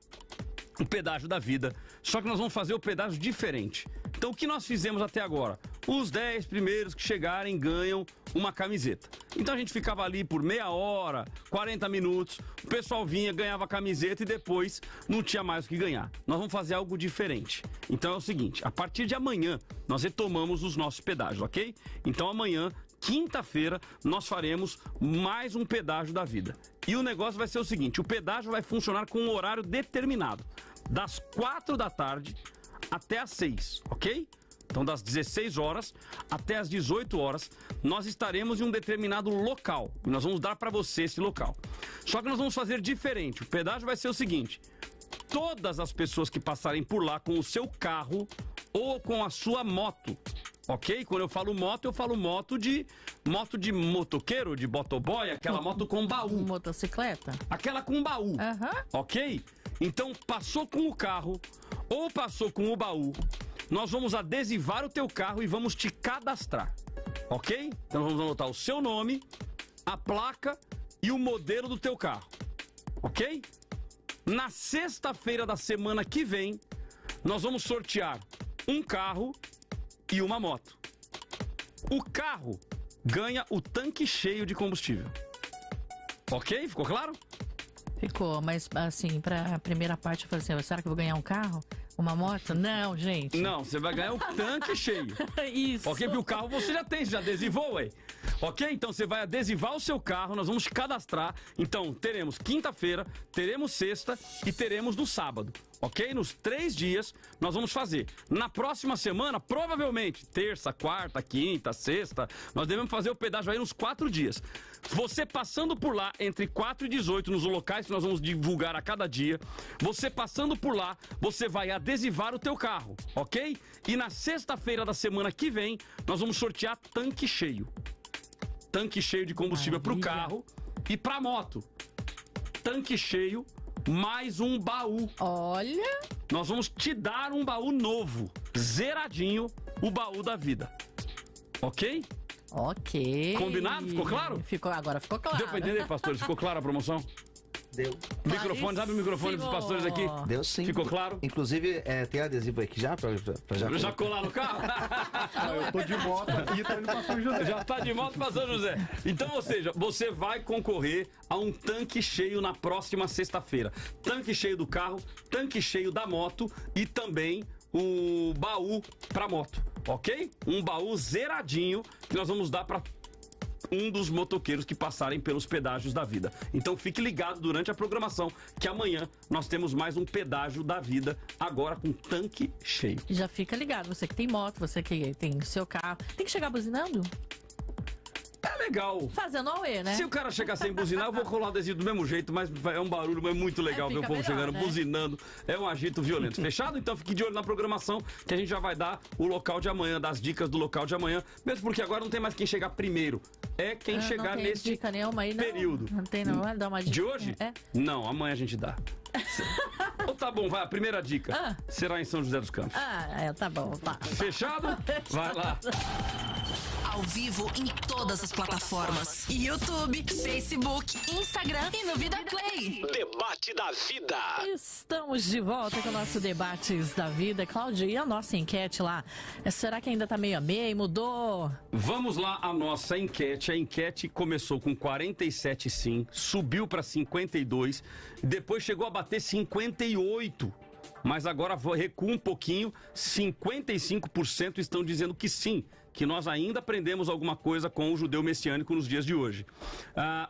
o pedágio da vida, só que nós vamos fazer o pedágio diferente. Então o que nós fizemos até agora? Os 10 primeiros que chegarem ganham uma camiseta. Então a gente ficava ali por meia hora, 40 minutos, o pessoal vinha, ganhava a camiseta e depois não tinha mais o que ganhar. Nós vamos fazer algo diferente. Então é o seguinte, a partir de amanhã nós retomamos os nossos pedágios, ok? Então amanhã, quinta-feira, nós faremos mais um pedágio da vida. E o negócio vai ser o seguinte, o pedágio vai funcionar com um horário determinado, das 4 da tarde até às 6, ok? Então, das 16 horas até as 18 horas, nós estaremos em um determinado local. E nós vamos dar para você esse local. Só que nós vamos fazer diferente. O pedágio vai ser o seguinte: todas as pessoas que passarem por lá com o seu carro ou com a sua moto, ok? Quando eu falo moto de motoqueiro, de motoboy, aquela moto com baú. Motocicleta? Aquela com baú, ok? Então, passou com o carro ou passou com o baú, nós vamos adesivar o teu carro e vamos te cadastrar, ok? Então vamos anotar o seu nome, a placa e o modelo do teu carro, ok? Na sexta-feira da semana que vem, nós vamos sortear um carro e uma moto. O carro ganha o tanque cheio de combustível, ok? Ficou claro? Ficou, mas assim, pra primeira parte eu falei assim, será que eu vou ganhar um carro? Uma moto? Não, gente. Não, você vai ganhar o tanque cheio. Isso. Ok? Porque o carro você já tem, você já adesivou, ué. Ok? Então você vai adesivar o seu carro, nós vamos te cadastrar. Então teremos quinta-feira, teremos sexta e teremos no sábado. Ok? Nos 3 dias nós vamos fazer. Na próxima semana, provavelmente, terça, quarta, quinta, sexta, nós devemos fazer o pedágio aí nos 4 dias. Você passando por lá entre 4 e 18 nos locais que nós vamos divulgar a cada dia, você passando por lá, você vai adesivar o teu carro, ok? E na sexta-feira da semana que vem, nós vamos sortear tanque cheio. Tanque cheio de combustível para o carro e para a moto. Tanque cheio, mais um baú. Olha! Nós vamos te dar um baú novo, zeradinho, o baú da vida. Ok? Ok. Combinado? Ficou claro? Agora ficou claro. Deu pra entender, pastores? Ficou clara a promoção? Deu. Microfone, sabe o microfone dos pastores aqui? Deu sim. Ficou claro? Inclusive, tem adesivo aqui já? Pra já colar no carro? Eu tô de moto aqui, tô indo pra São José. Já tá de moto pra São José. Então, ou seja, você vai concorrer a um tanque cheio na próxima sexta-feira. Tanque cheio do carro, tanque cheio da moto e também o baú pra moto, ok? Um baú zeradinho que nós vamos dar pra um dos motoqueiros que passarem pelos pedágios da vida. Então fique ligado durante a programação que amanhã nós temos mais um pedágio da vida, agora com tanque cheio. Já fica ligado, você que tem moto, você que tem seu carro, tem que chegar buzinando? É legal. Fazendo auê, né? Se o cara chegar sem buzinar, eu vou colar o adesivo do mesmo jeito, mas é um barulho muito legal ver o povo melhor, chegando, né? Buzinando. É um agito violento. Fechado? Então fique de olho na programação, que a gente já vai dar o local de amanhã, das dicas do local de amanhã, mesmo porque agora não tem mais quem chegar primeiro. É quem chegar não tem nesse dica nenhuma aí, não. período. Não tem não, dá uma dica. De hoje? É. Não, amanhã a gente dá. Ou tá bom, vai, a primeira dica será em São José dos Campos. Tá bom, tá. Fechado? Vai lá. Ao vivo em todas as plataformas: YouTube, Facebook, Instagram e no Vida Play. Debate da Vida. Estamos de volta com o nosso Debates da Vida. Cláudio, e a nossa enquete lá? Será que ainda tá meio a meio? Mudou? Vamos lá, a nossa enquete. A enquete começou com 47 sim, subiu para 52, depois chegou a bater 58. Mas agora recua um pouquinho, 55% estão dizendo que sim, que nós ainda aprendemos alguma coisa com o judeu messiânico nos dias de hoje.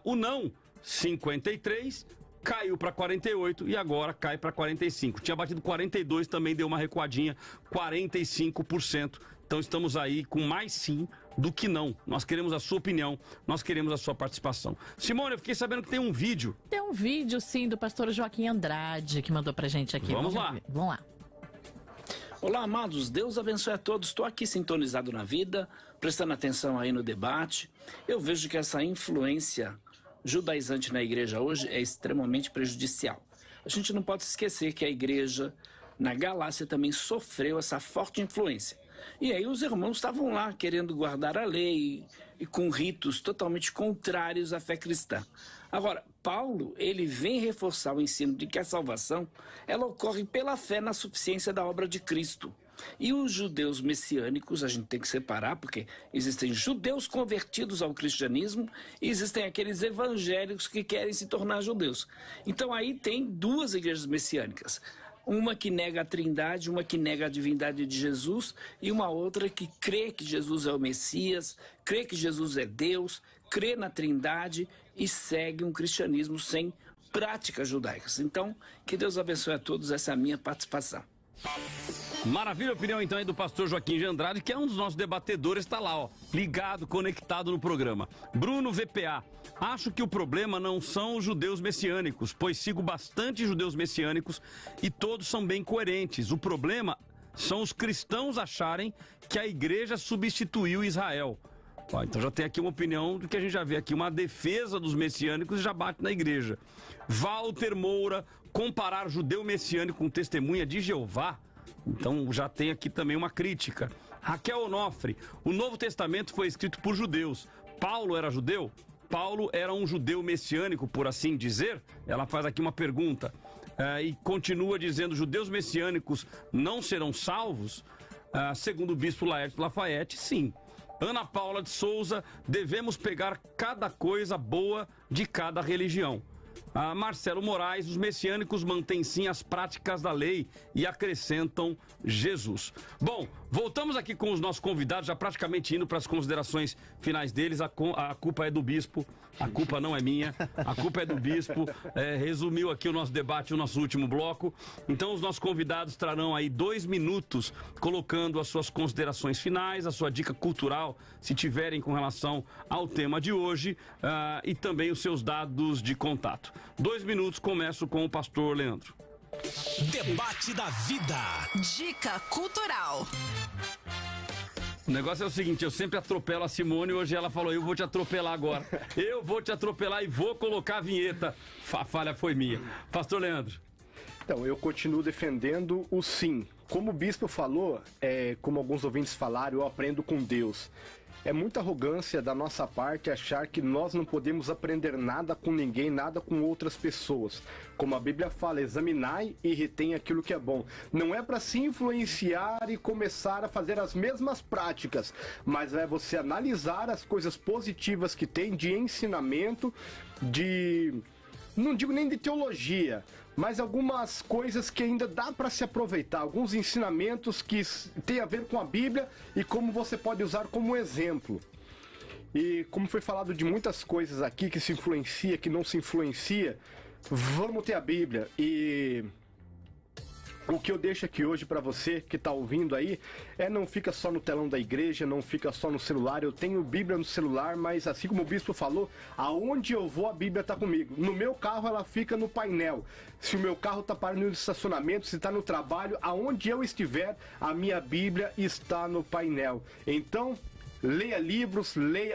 O não, 53%, caiu para 48% e agora cai para 45%. Tinha batido 42%, também deu uma recuadinha, 45%. Então estamos aí com mais sim do que não. Nós queremos a sua opinião, nós queremos a sua participação. Simone, eu fiquei sabendo que tem um vídeo. Tem um vídeo, sim, do pastor Joaquim Andrade, que mandou pra gente aqui. Vamos lá. Vamos lá. Olá, amados. Deus abençoe a todos. Estou aqui sintonizado na vida, prestando atenção aí no debate. Eu vejo que essa influência judaizante na igreja hoje é extremamente prejudicial. A gente não pode esquecer que a igreja na Galácia também sofreu essa forte influência. E aí os irmãos estavam lá querendo guardar a lei e com ritos totalmente contrários à fé cristã. Agora, Paulo, ele vem reforçar o ensino de que a salvação, ela ocorre pela fé na suficiência da obra de Cristo. E os judeus messiânicos, a gente tem que separar, porque existem judeus convertidos ao cristianismo e existem aqueles evangélicos que querem se tornar judeus. Então aí tem duas igrejas messiânicas. Uma que nega a trindade, uma que nega a divindade de Jesus e uma outra que crê que Jesus é o Messias, crê que Jesus é Deus, crê na trindade e segue um cristianismo sem práticas judaicas. Então, que Deus abençoe a todos, essa é a minha participação. Maravilha a opinião então aí do pastor Joaquim de Andrade, que é um dos nossos debatedores, está lá, ó, ligado, conectado no programa. Bruno VPA, acho que o problema não são os judeus messiânicos, pois sigo bastante judeus messiânicos e todos são bem coerentes. O problema são os cristãos acharem que a igreja substituiu Israel. Ó, então já tem aqui uma opinião do que a gente já vê aqui, uma defesa dos messiânicos e já bate na igreja. Walter Moura, comparar judeu messiânico com testemunha de Jeová, então já tem aqui também uma crítica. Raquel Onofre, o Novo Testamento foi escrito por judeus. Paulo era judeu? Paulo era um judeu messiânico, por assim dizer? Ela faz aqui uma pergunta. E continua dizendo, judeus messiânicos não serão salvos? Segundo o bispo Laerte Lafayette, sim. Ana Paula de Souza, devemos pegar cada coisa boa de cada religião. Marcelo Moraes, os messiânicos mantêm sim as práticas da lei e acrescentam Jesus. Bom, voltamos aqui com os nossos convidados, já praticamente indo para as considerações finais deles. A culpa é do bispo, a culpa não é minha, a culpa é do bispo. Resumiu aqui o nosso debate, o nosso último bloco. Então os nossos convidados trarão aí 2 minutos colocando as suas considerações finais, a sua dica cultural, se tiverem com relação ao tema de hoje, e também os seus dados de contato. 2 minutos, começo com o pastor Leandro. Debate da vida. Dica cultural. O negócio é o seguinte, eu sempre atropelo a Simone, hoje ela falou, eu vou te atropelar agora. Eu vou te atropelar e vou colocar a vinheta. A falha foi minha. Pastor Leandro. Então, eu continuo defendendo o sim. Como o bispo falou, como alguns ouvintes falaram, eu aprendo com Deus. É muita arrogância da nossa parte achar que nós não podemos aprender nada com ninguém, nada com outras pessoas. Como a Bíblia fala, examinai e retém aquilo que é bom. Não é para se influenciar e começar a fazer as mesmas práticas, mas é você analisar as coisas positivas que tem de ensinamento, não digo nem de teologia, mas algumas coisas que ainda dá para se aproveitar, alguns ensinamentos que tem a ver com a Bíblia e como você pode usar como exemplo. E como foi falado de muitas coisas aqui que se influencia, que não se influencia, vamos ter a Bíblia. E o que eu deixo aqui hoje para você que está ouvindo aí não fica só no telão da igreja, não fica só no celular. Eu tenho Bíblia no celular, mas assim como o bispo falou, aonde eu vou a Bíblia está comigo. No meu carro ela fica no painel. Se o meu carro está parado no estacionamento, se está no trabalho, aonde eu estiver, a minha Bíblia está no painel. Então, leia livros,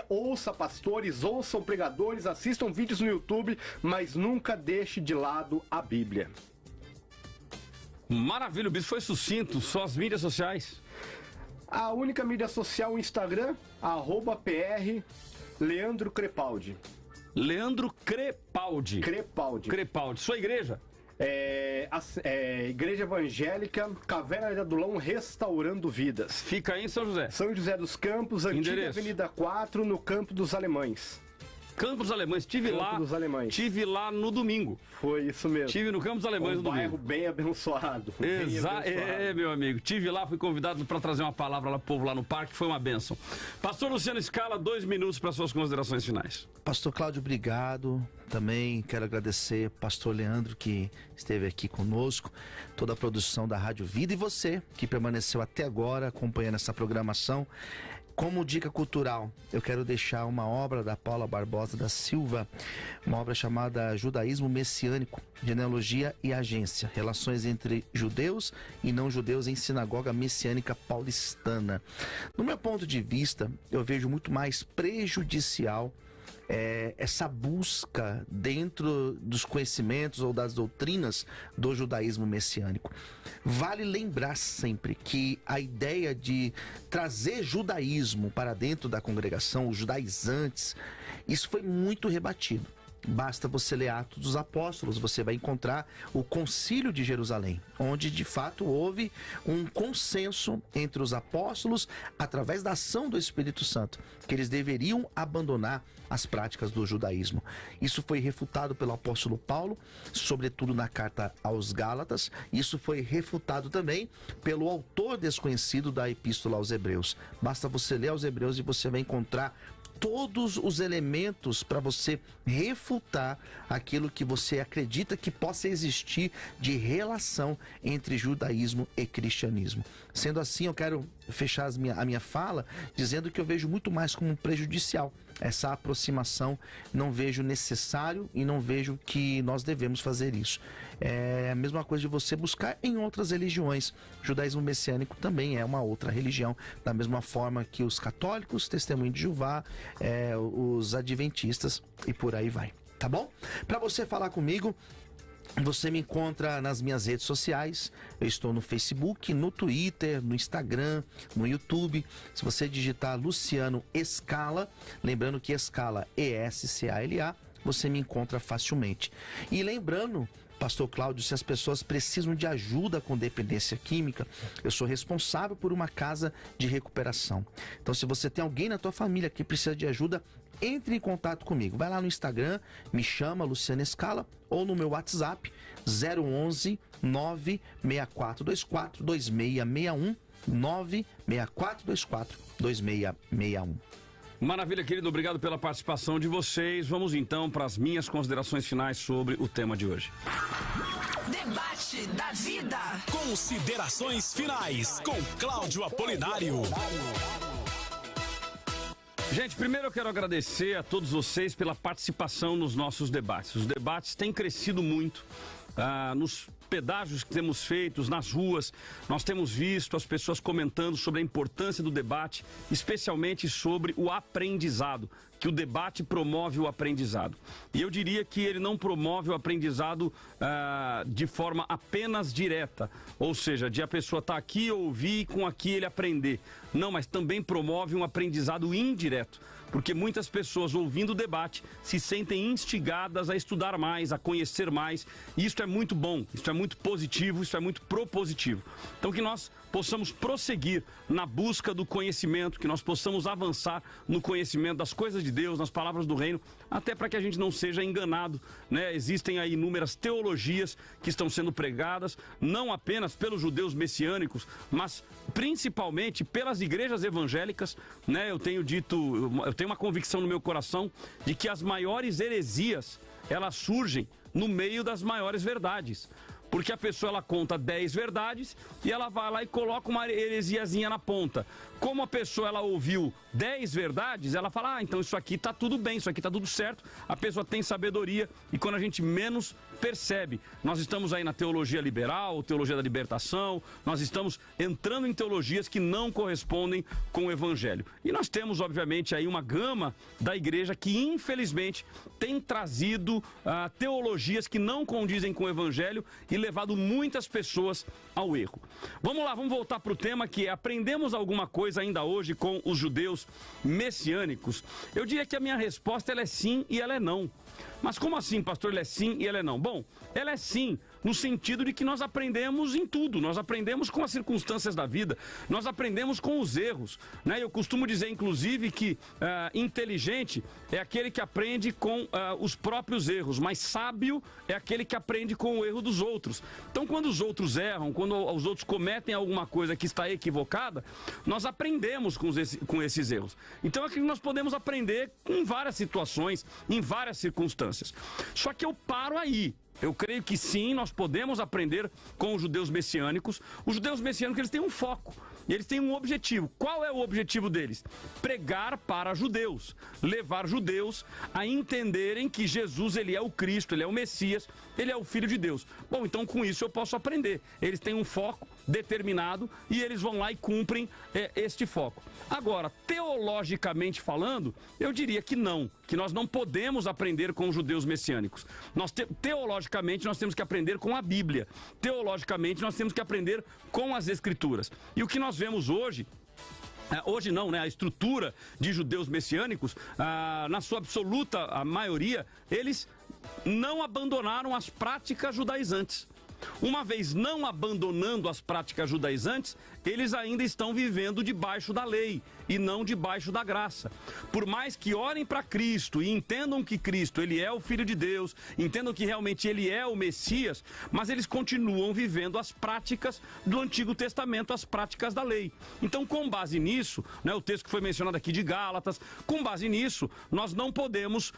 ouça pastores, ouçam pregadores, assistam vídeos no YouTube, mas nunca deixe de lado a Bíblia. Maravilha, o bispo foi sucinto. Só as mídias sociais. A única mídia social, o Instagram, @PR Leandro Crepaldi. Leandro Crepaldi. Crepaldi. Sua igreja? Igreja Evangélica Caverna de Adulão Restaurando Vidas. Fica aí em São José. São José dos Campos, antiga Avenida 4, no Campo dos Alemães. Campo dos Alemães, tive lá no domingo. Foi isso mesmo. Tive no Campo dos Alemães no domingo. Um bairro bem abençoado. Meu amigo. Tive lá, fui convidado para trazer uma palavra lá pro povo lá no parque, foi uma bênção. Pastor Luciano Scala, 2 minutos para suas considerações finais. Pastor Cláudio, obrigado. Também quero agradecer ao pastor Leandro que esteve aqui conosco, toda a produção da Rádio Vida e você que permaneceu até agora acompanhando essa programação. Como dica cultural, eu quero deixar uma obra da Paula Barbosa da Silva, uma obra chamada Judaísmo Messiânico, Genealogia e Agência, Relações entre Judeus e Não-Judeus em Sinagoga Messiânica Paulistana. No meu ponto de vista, eu vejo muito mais prejudicial essa busca dentro dos conhecimentos ou das doutrinas do judaísmo messiânico. Vale lembrar sempre que a ideia de trazer judaísmo para dentro da congregação, os judaizantes, isso foi muito rebatido. Basta você ler Atos dos Apóstolos, você vai encontrar o Concílio de Jerusalém, onde de fato houve um consenso entre os apóstolos, através da ação do Espírito Santo, que eles deveriam abandonar as práticas do judaísmo. Isso foi refutado pelo apóstolo Paulo, sobretudo na carta aos Gálatas. Isso foi refutado também pelo autor desconhecido da Epístola aos Hebreus. Basta você ler aos Hebreus e você vai encontrar todos os elementos para você refutar aquilo que você acredita que possa existir de relação entre judaísmo e cristianismo. Sendo assim, eu quero fechar a minha fala dizendo que eu vejo muito mais como prejudicial essa aproximação, não vejo necessário e não vejo que nós devemos fazer isso. É a mesma coisa de você buscar em outras religiões. O judaísmo messiânico também é uma outra religião, da mesma forma que os católicos, Testemunho de Jeová, os adventistas e por aí vai, tá bom? Para você falar comigo, você me encontra nas minhas redes sociais. Eu estou no Facebook, no Twitter, no Instagram, no YouTube. Se você digitar Luciano Escala, lembrando que Escala E-S-C-A-L-A, você me encontra facilmente. E lembrando, Pastor Cláudio, se as pessoas precisam de ajuda com dependência química, eu sou responsável por uma casa de recuperação. Então, se você tem alguém na tua família que precisa de ajuda, entre em contato comigo. Vai lá no Instagram, me chama Luciano Escala, ou no meu WhatsApp 011 96424 2661 96424 2661. Maravilha, querido. Obrigado pela participação de vocês. Vamos então para as minhas considerações finais sobre o tema de hoje. Debate da vida. Considerações finais com Cláudio Apolinário. Gente, primeiro eu quero agradecer a todos vocês pela participação nos nossos debates. Os debates têm crescido muito nos pedágios que temos feitos, nas ruas. Nós temos visto as pessoas comentando sobre a importância do debate, especialmente sobre o aprendizado, que o debate promove o aprendizado. E eu diria que ele não promove o aprendizado de forma apenas direta, ou seja, de a pessoa estar aqui, ouvir e com aqui ele aprender. Não, mas também promove um aprendizado indireto, porque muitas pessoas ouvindo o debate se sentem instigadas a estudar mais, a conhecer mais, e isso é muito bom, isso é muito positivo, isso é muito propositivo. Então que nós possamos prosseguir na busca do conhecimento, que nós possamos avançar no conhecimento das coisas de Deus, nas palavras do reino, até para que a gente não seja enganado, né? Existem aí inúmeras teologias que estão sendo pregadas, não apenas pelos judeus messiânicos, mas principalmente pelas igrejas evangélicas, né? Eu tenho uma convicção no meu coração de que as maiores heresias, elas surgem no meio das maiores verdades. Porque a pessoa, ela conta 10 verdades e ela vai lá e coloca uma heresiazinha na ponta. Como a pessoa, ela ouviu 10 verdades, ela fala, então isso aqui tá tudo bem, isso aqui tá tudo certo. A pessoa tem sabedoria e quando a gente menos percebe, nós estamos aí na teologia liberal, teologia da libertação, nós estamos entrando em teologias que não correspondem com o evangelho. E nós temos, obviamente, aí uma gama da igreja que, infelizmente, tem trazido teologias que não condizem com o evangelho e levado muitas pessoas ao erro. Vamos lá, vamos voltar para o tema que é: aprendemos alguma coisa ainda hoje com os judeus messiânicos? Eu diria que a minha resposta ela é sim e ela é não. Mas como assim, pastor, ela é sim e ela é não? Bom, ela é sim no sentido de que nós aprendemos em tudo, nós aprendemos com as circunstâncias da vida, nós aprendemos com os erros, né? Eu costumo dizer, inclusive, que inteligente é aquele que aprende com os próprios erros, mas sábio é aquele que aprende com o erro dos outros. Então, quando os outros erram, quando os outros cometem alguma coisa que está equivocada, nós aprendemos com esses erros. Então, aqui nós podemos aprender em várias situações, em várias circunstâncias. Só que eu paro aí. Eu creio que sim, nós podemos aprender com os judeus messiânicos. Os judeus messiânicos, eles têm um foco, eles têm um objetivo. Qual é o objetivo deles? Pregar para judeus, levar judeus a entenderem que Jesus, ele é o Cristo, ele é o Messias, ele é o Filho de Deus. Bom, então com isso eu posso aprender. Eles têm um foco determinado e eles vão lá e cumprem este foco. Agora, teologicamente falando, eu diria que não, que nós não podemos aprender com os judeus messiânicos. Teologicamente, nós temos que aprender com a Bíblia. Teologicamente, nós temos que aprender com as Escrituras. E o que nós vemos hoje... Hoje não, né? A estrutura de judeus messiânicos, na sua absoluta maioria, eles não abandonaram as práticas judaizantes. Uma vez não abandonando as práticas judaizantes, eles ainda estão vivendo debaixo da lei. e não debaixo da graça. Por mais que orem para Cristo e entendam que Cristo, ele é o Filho de Deus, entendam que realmente ele é o Messias, mas eles continuam vivendo as práticas do Antigo Testamento, as práticas da lei. Então, com base nisso, né, o texto que foi mencionado aqui de Gálatas, com base nisso, nós não podemos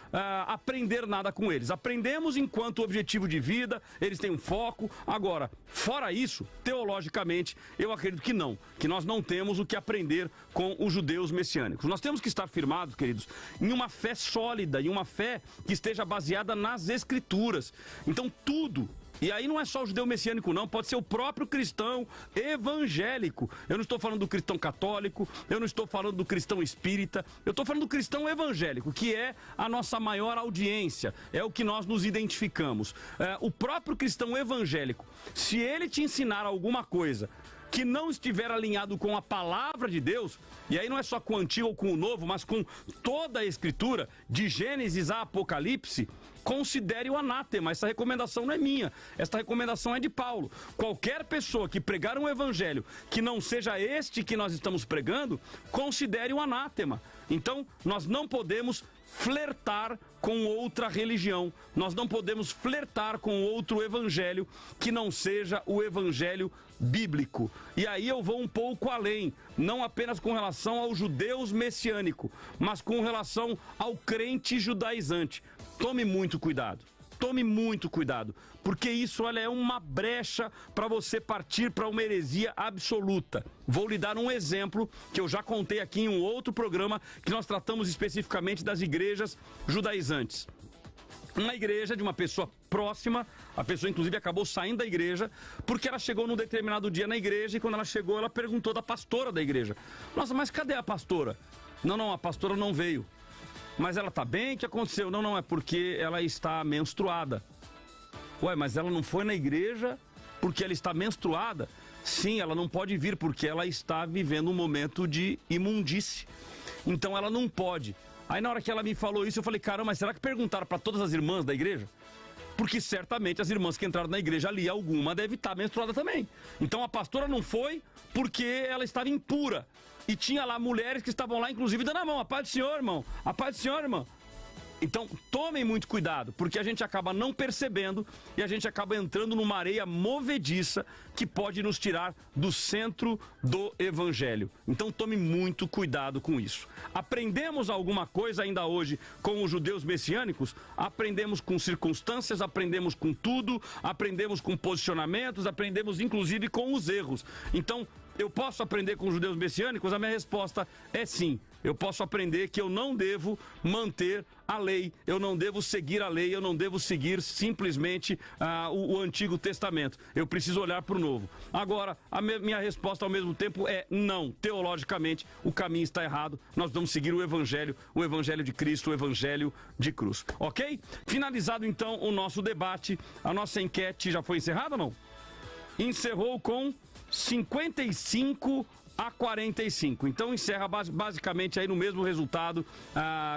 aprender nada com eles. Aprendemos enquanto objetivo de vida, eles têm um foco. Agora, fora isso, teologicamente, eu acredito que não, que nós não temos o que aprender com os judeus messiânicos. Nós temos que estar firmados, queridos, em uma fé sólida, em uma fé que esteja baseada nas Escrituras. Então, tudo... E aí não é só o judeu messiânico não, pode ser o próprio cristão evangélico. Eu não estou falando do cristão católico, eu não estou falando do cristão espírita, eu estou falando do cristão evangélico, que é a nossa maior audiência, é o que nós nos identificamos. O próprio cristão evangélico, se ele te ensinar alguma coisa que não estiver alinhado com a palavra de Deus, e aí não é só com o Antigo ou com o Novo, mas com toda a Escritura, de Gênesis a Apocalipse, considere o anátema. Essa recomendação não é minha, essa recomendação é de Paulo. Qualquer pessoa que pregar um evangelho que não seja este que nós estamos pregando, considere o anátema. Então, nós não podemos flertar com outra religião, nós não podemos flertar com outro evangelho que não seja o evangelho bíblico. E aí eu vou um pouco além, não apenas com relação aos judeus messiânicos, mas com relação ao crente judaizante. Tome muito cuidado. Tome muito cuidado, porque isso é uma brecha para você partir para uma heresia absoluta. Vou lhe dar um exemplo que eu já contei aqui em um outro programa que nós tratamos especificamente das igrejas judaizantes. Uma igreja de uma pessoa próxima, a pessoa inclusive acabou saindo da igreja, porque ela chegou num determinado dia na igreja e quando ela chegou ela perguntou da pastora da igreja: nossa, mas cadê a pastora? Não, a pastora não veio. Mas ela tá bem? O que aconteceu? Não, é porque ela está menstruada. Ué, mas ela não foi na igreja porque ela está menstruada? Sim, ela não pode vir porque ela está vivendo um momento de imundície. Então ela não pode. Aí na hora que ela me falou isso, eu falei: caramba, mas será que perguntaram para todas as irmãs da igreja? Porque certamente as irmãs que entraram na igreja ali, alguma deve estar menstruada também. Então a pastora não foi porque ela estava impura. E tinha lá mulheres que estavam lá, inclusive, dando a mão. A paz do Senhor, irmão. A paz do Senhor, irmão. Então, tomem muito cuidado, porque a gente acaba não percebendo e a gente acaba entrando numa areia movediça que pode nos tirar do centro do evangelho. Então, tome muito cuidado com isso. Aprendemos alguma coisa ainda hoje com os judeus messiânicos? Aprendemos com circunstâncias, aprendemos com tudo, aprendemos com posicionamentos, aprendemos inclusive com os erros. Então, eu posso aprender com os judeus messiânicos? A minha resposta é sim. Eu posso aprender que eu não devo manter a lei, eu não devo seguir a lei, eu não devo seguir simplesmente o Antigo Testamento. Eu preciso olhar para o Novo. Agora, a minha resposta ao mesmo tempo é não. Teologicamente, o caminho está errado. Nós vamos seguir o Evangelho de Cristo, o Evangelho de cruz. Ok? Finalizado então o nosso debate, a nossa enquete já foi encerrada ou não? Encerrou com 55 a 45. Então encerra basicamente aí no mesmo resultado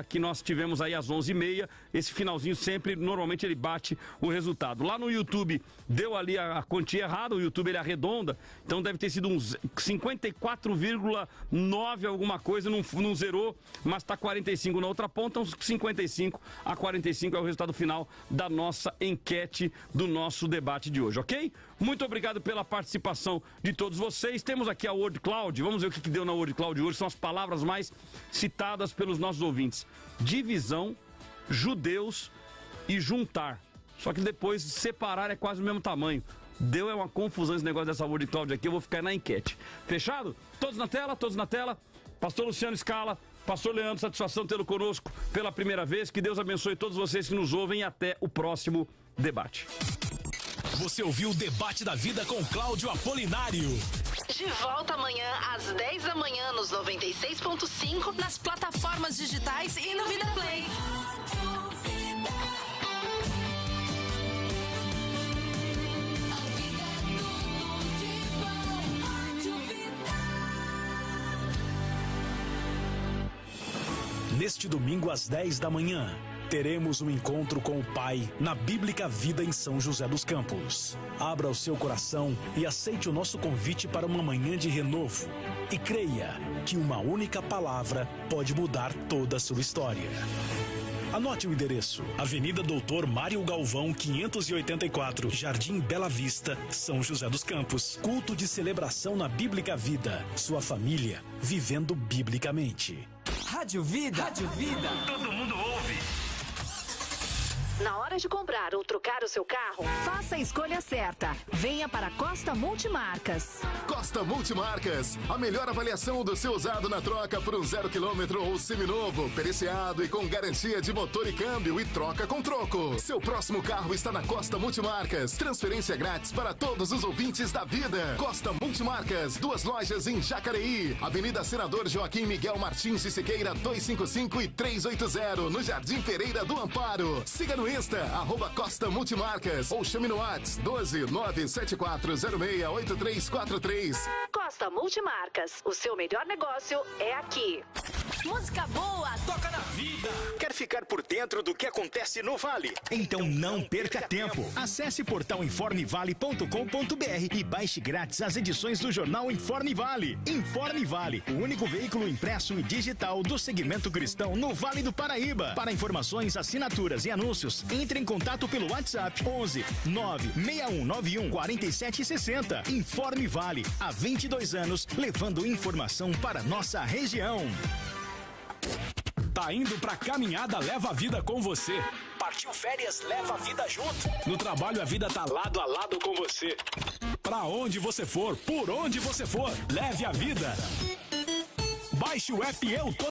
que nós tivemos aí às 11h30. Esse finalzinho sempre, normalmente ele bate o resultado. Lá no YouTube deu ali a quantia errada, o YouTube ele arredonda, então deve ter sido uns 54,9 alguma coisa, não zerou, mas tá 45 na outra ponta, uns 55 a 45 é o resultado final da nossa enquete, do nosso debate de hoje, ok? Muito obrigado pela participação de todos vocês. Temos aqui a Word Cloud, vamos ver o que deu na Word Cloud hoje, são as palavras mais citadas pelos nossos ouvintes: divisão, judeus e juntar. Só que depois separar é quase o mesmo tamanho. Deu uma confusão esse negócio dessa Word Cloud aqui, eu vou ficar na enquete. Fechado? Todos na tela? Todos na tela? Pastor Luciano Scala, Pastor Leandro, satisfação tê-lo conosco pela primeira vez. Que Deus abençoe todos vocês que nos ouvem e até o próximo debate. Você ouviu o Debate da Vida com Cláudio Apolinário. De volta amanhã às 10 da manhã nos 96.5, nas plataformas digitais e no Vida Play. Neste domingo às 10 da manhã, teremos um encontro com o Pai na Bíblica Vida em São José dos Campos. Abra o seu coração e aceite o nosso convite para uma manhã de renovo. E creia que uma única palavra pode mudar toda a sua história. Anote o endereço: Avenida Doutor Mário Galvão, 584, Jardim Bela Vista, São José dos Campos. Culto de celebração na Bíblica Vida. Sua família vivendo biblicamente. Rádio Vida. Rádio Vida. Todo mundo ouve. Na hora de comprar ou trocar o seu carro, faça a escolha certa. Venha para Costa Multimarcas. Costa Multimarcas, a melhor avaliação do seu usado na troca por um 0 km ou seminovo, periciado e com garantia de motor e câmbio e troca com troco. Seu próximo carro está na Costa Multimarcas. Transferência grátis para todos os ouvintes da vida. Costa Multimarcas, 2 lojas em Jacareí, Avenida Senador Joaquim Miguel Martins de Siqueira, 255 e 380, no Jardim Pereira do Amparo. Siga no Insta, @Costa Multimarcas, ou chame no WhatsApp 12974068343. Costa Multimarcas, o seu melhor negócio é aqui. Música boa, toca na vida. Quer ficar por dentro do que acontece no Vale? Então não perca tempo. Acesse portalinformevale.com.br e baixe grátis as edições do jornal Informe Vale. Informe Vale, o único veículo impresso e digital do segmento cristão no Vale do Paraíba. Para informações, assinaturas e anúncios, entre em contato pelo WhatsApp 11 96191 4760. Informe Vale, há 22 anos, levando informação para nossa região. Tá indo pra caminhada, leva a vida com você. Partiu férias, leva a vida junto. No trabalho, a vida tá lado a lado com você. Pra onde você for, por onde você for, leve a vida. Baixe o app Eu Tô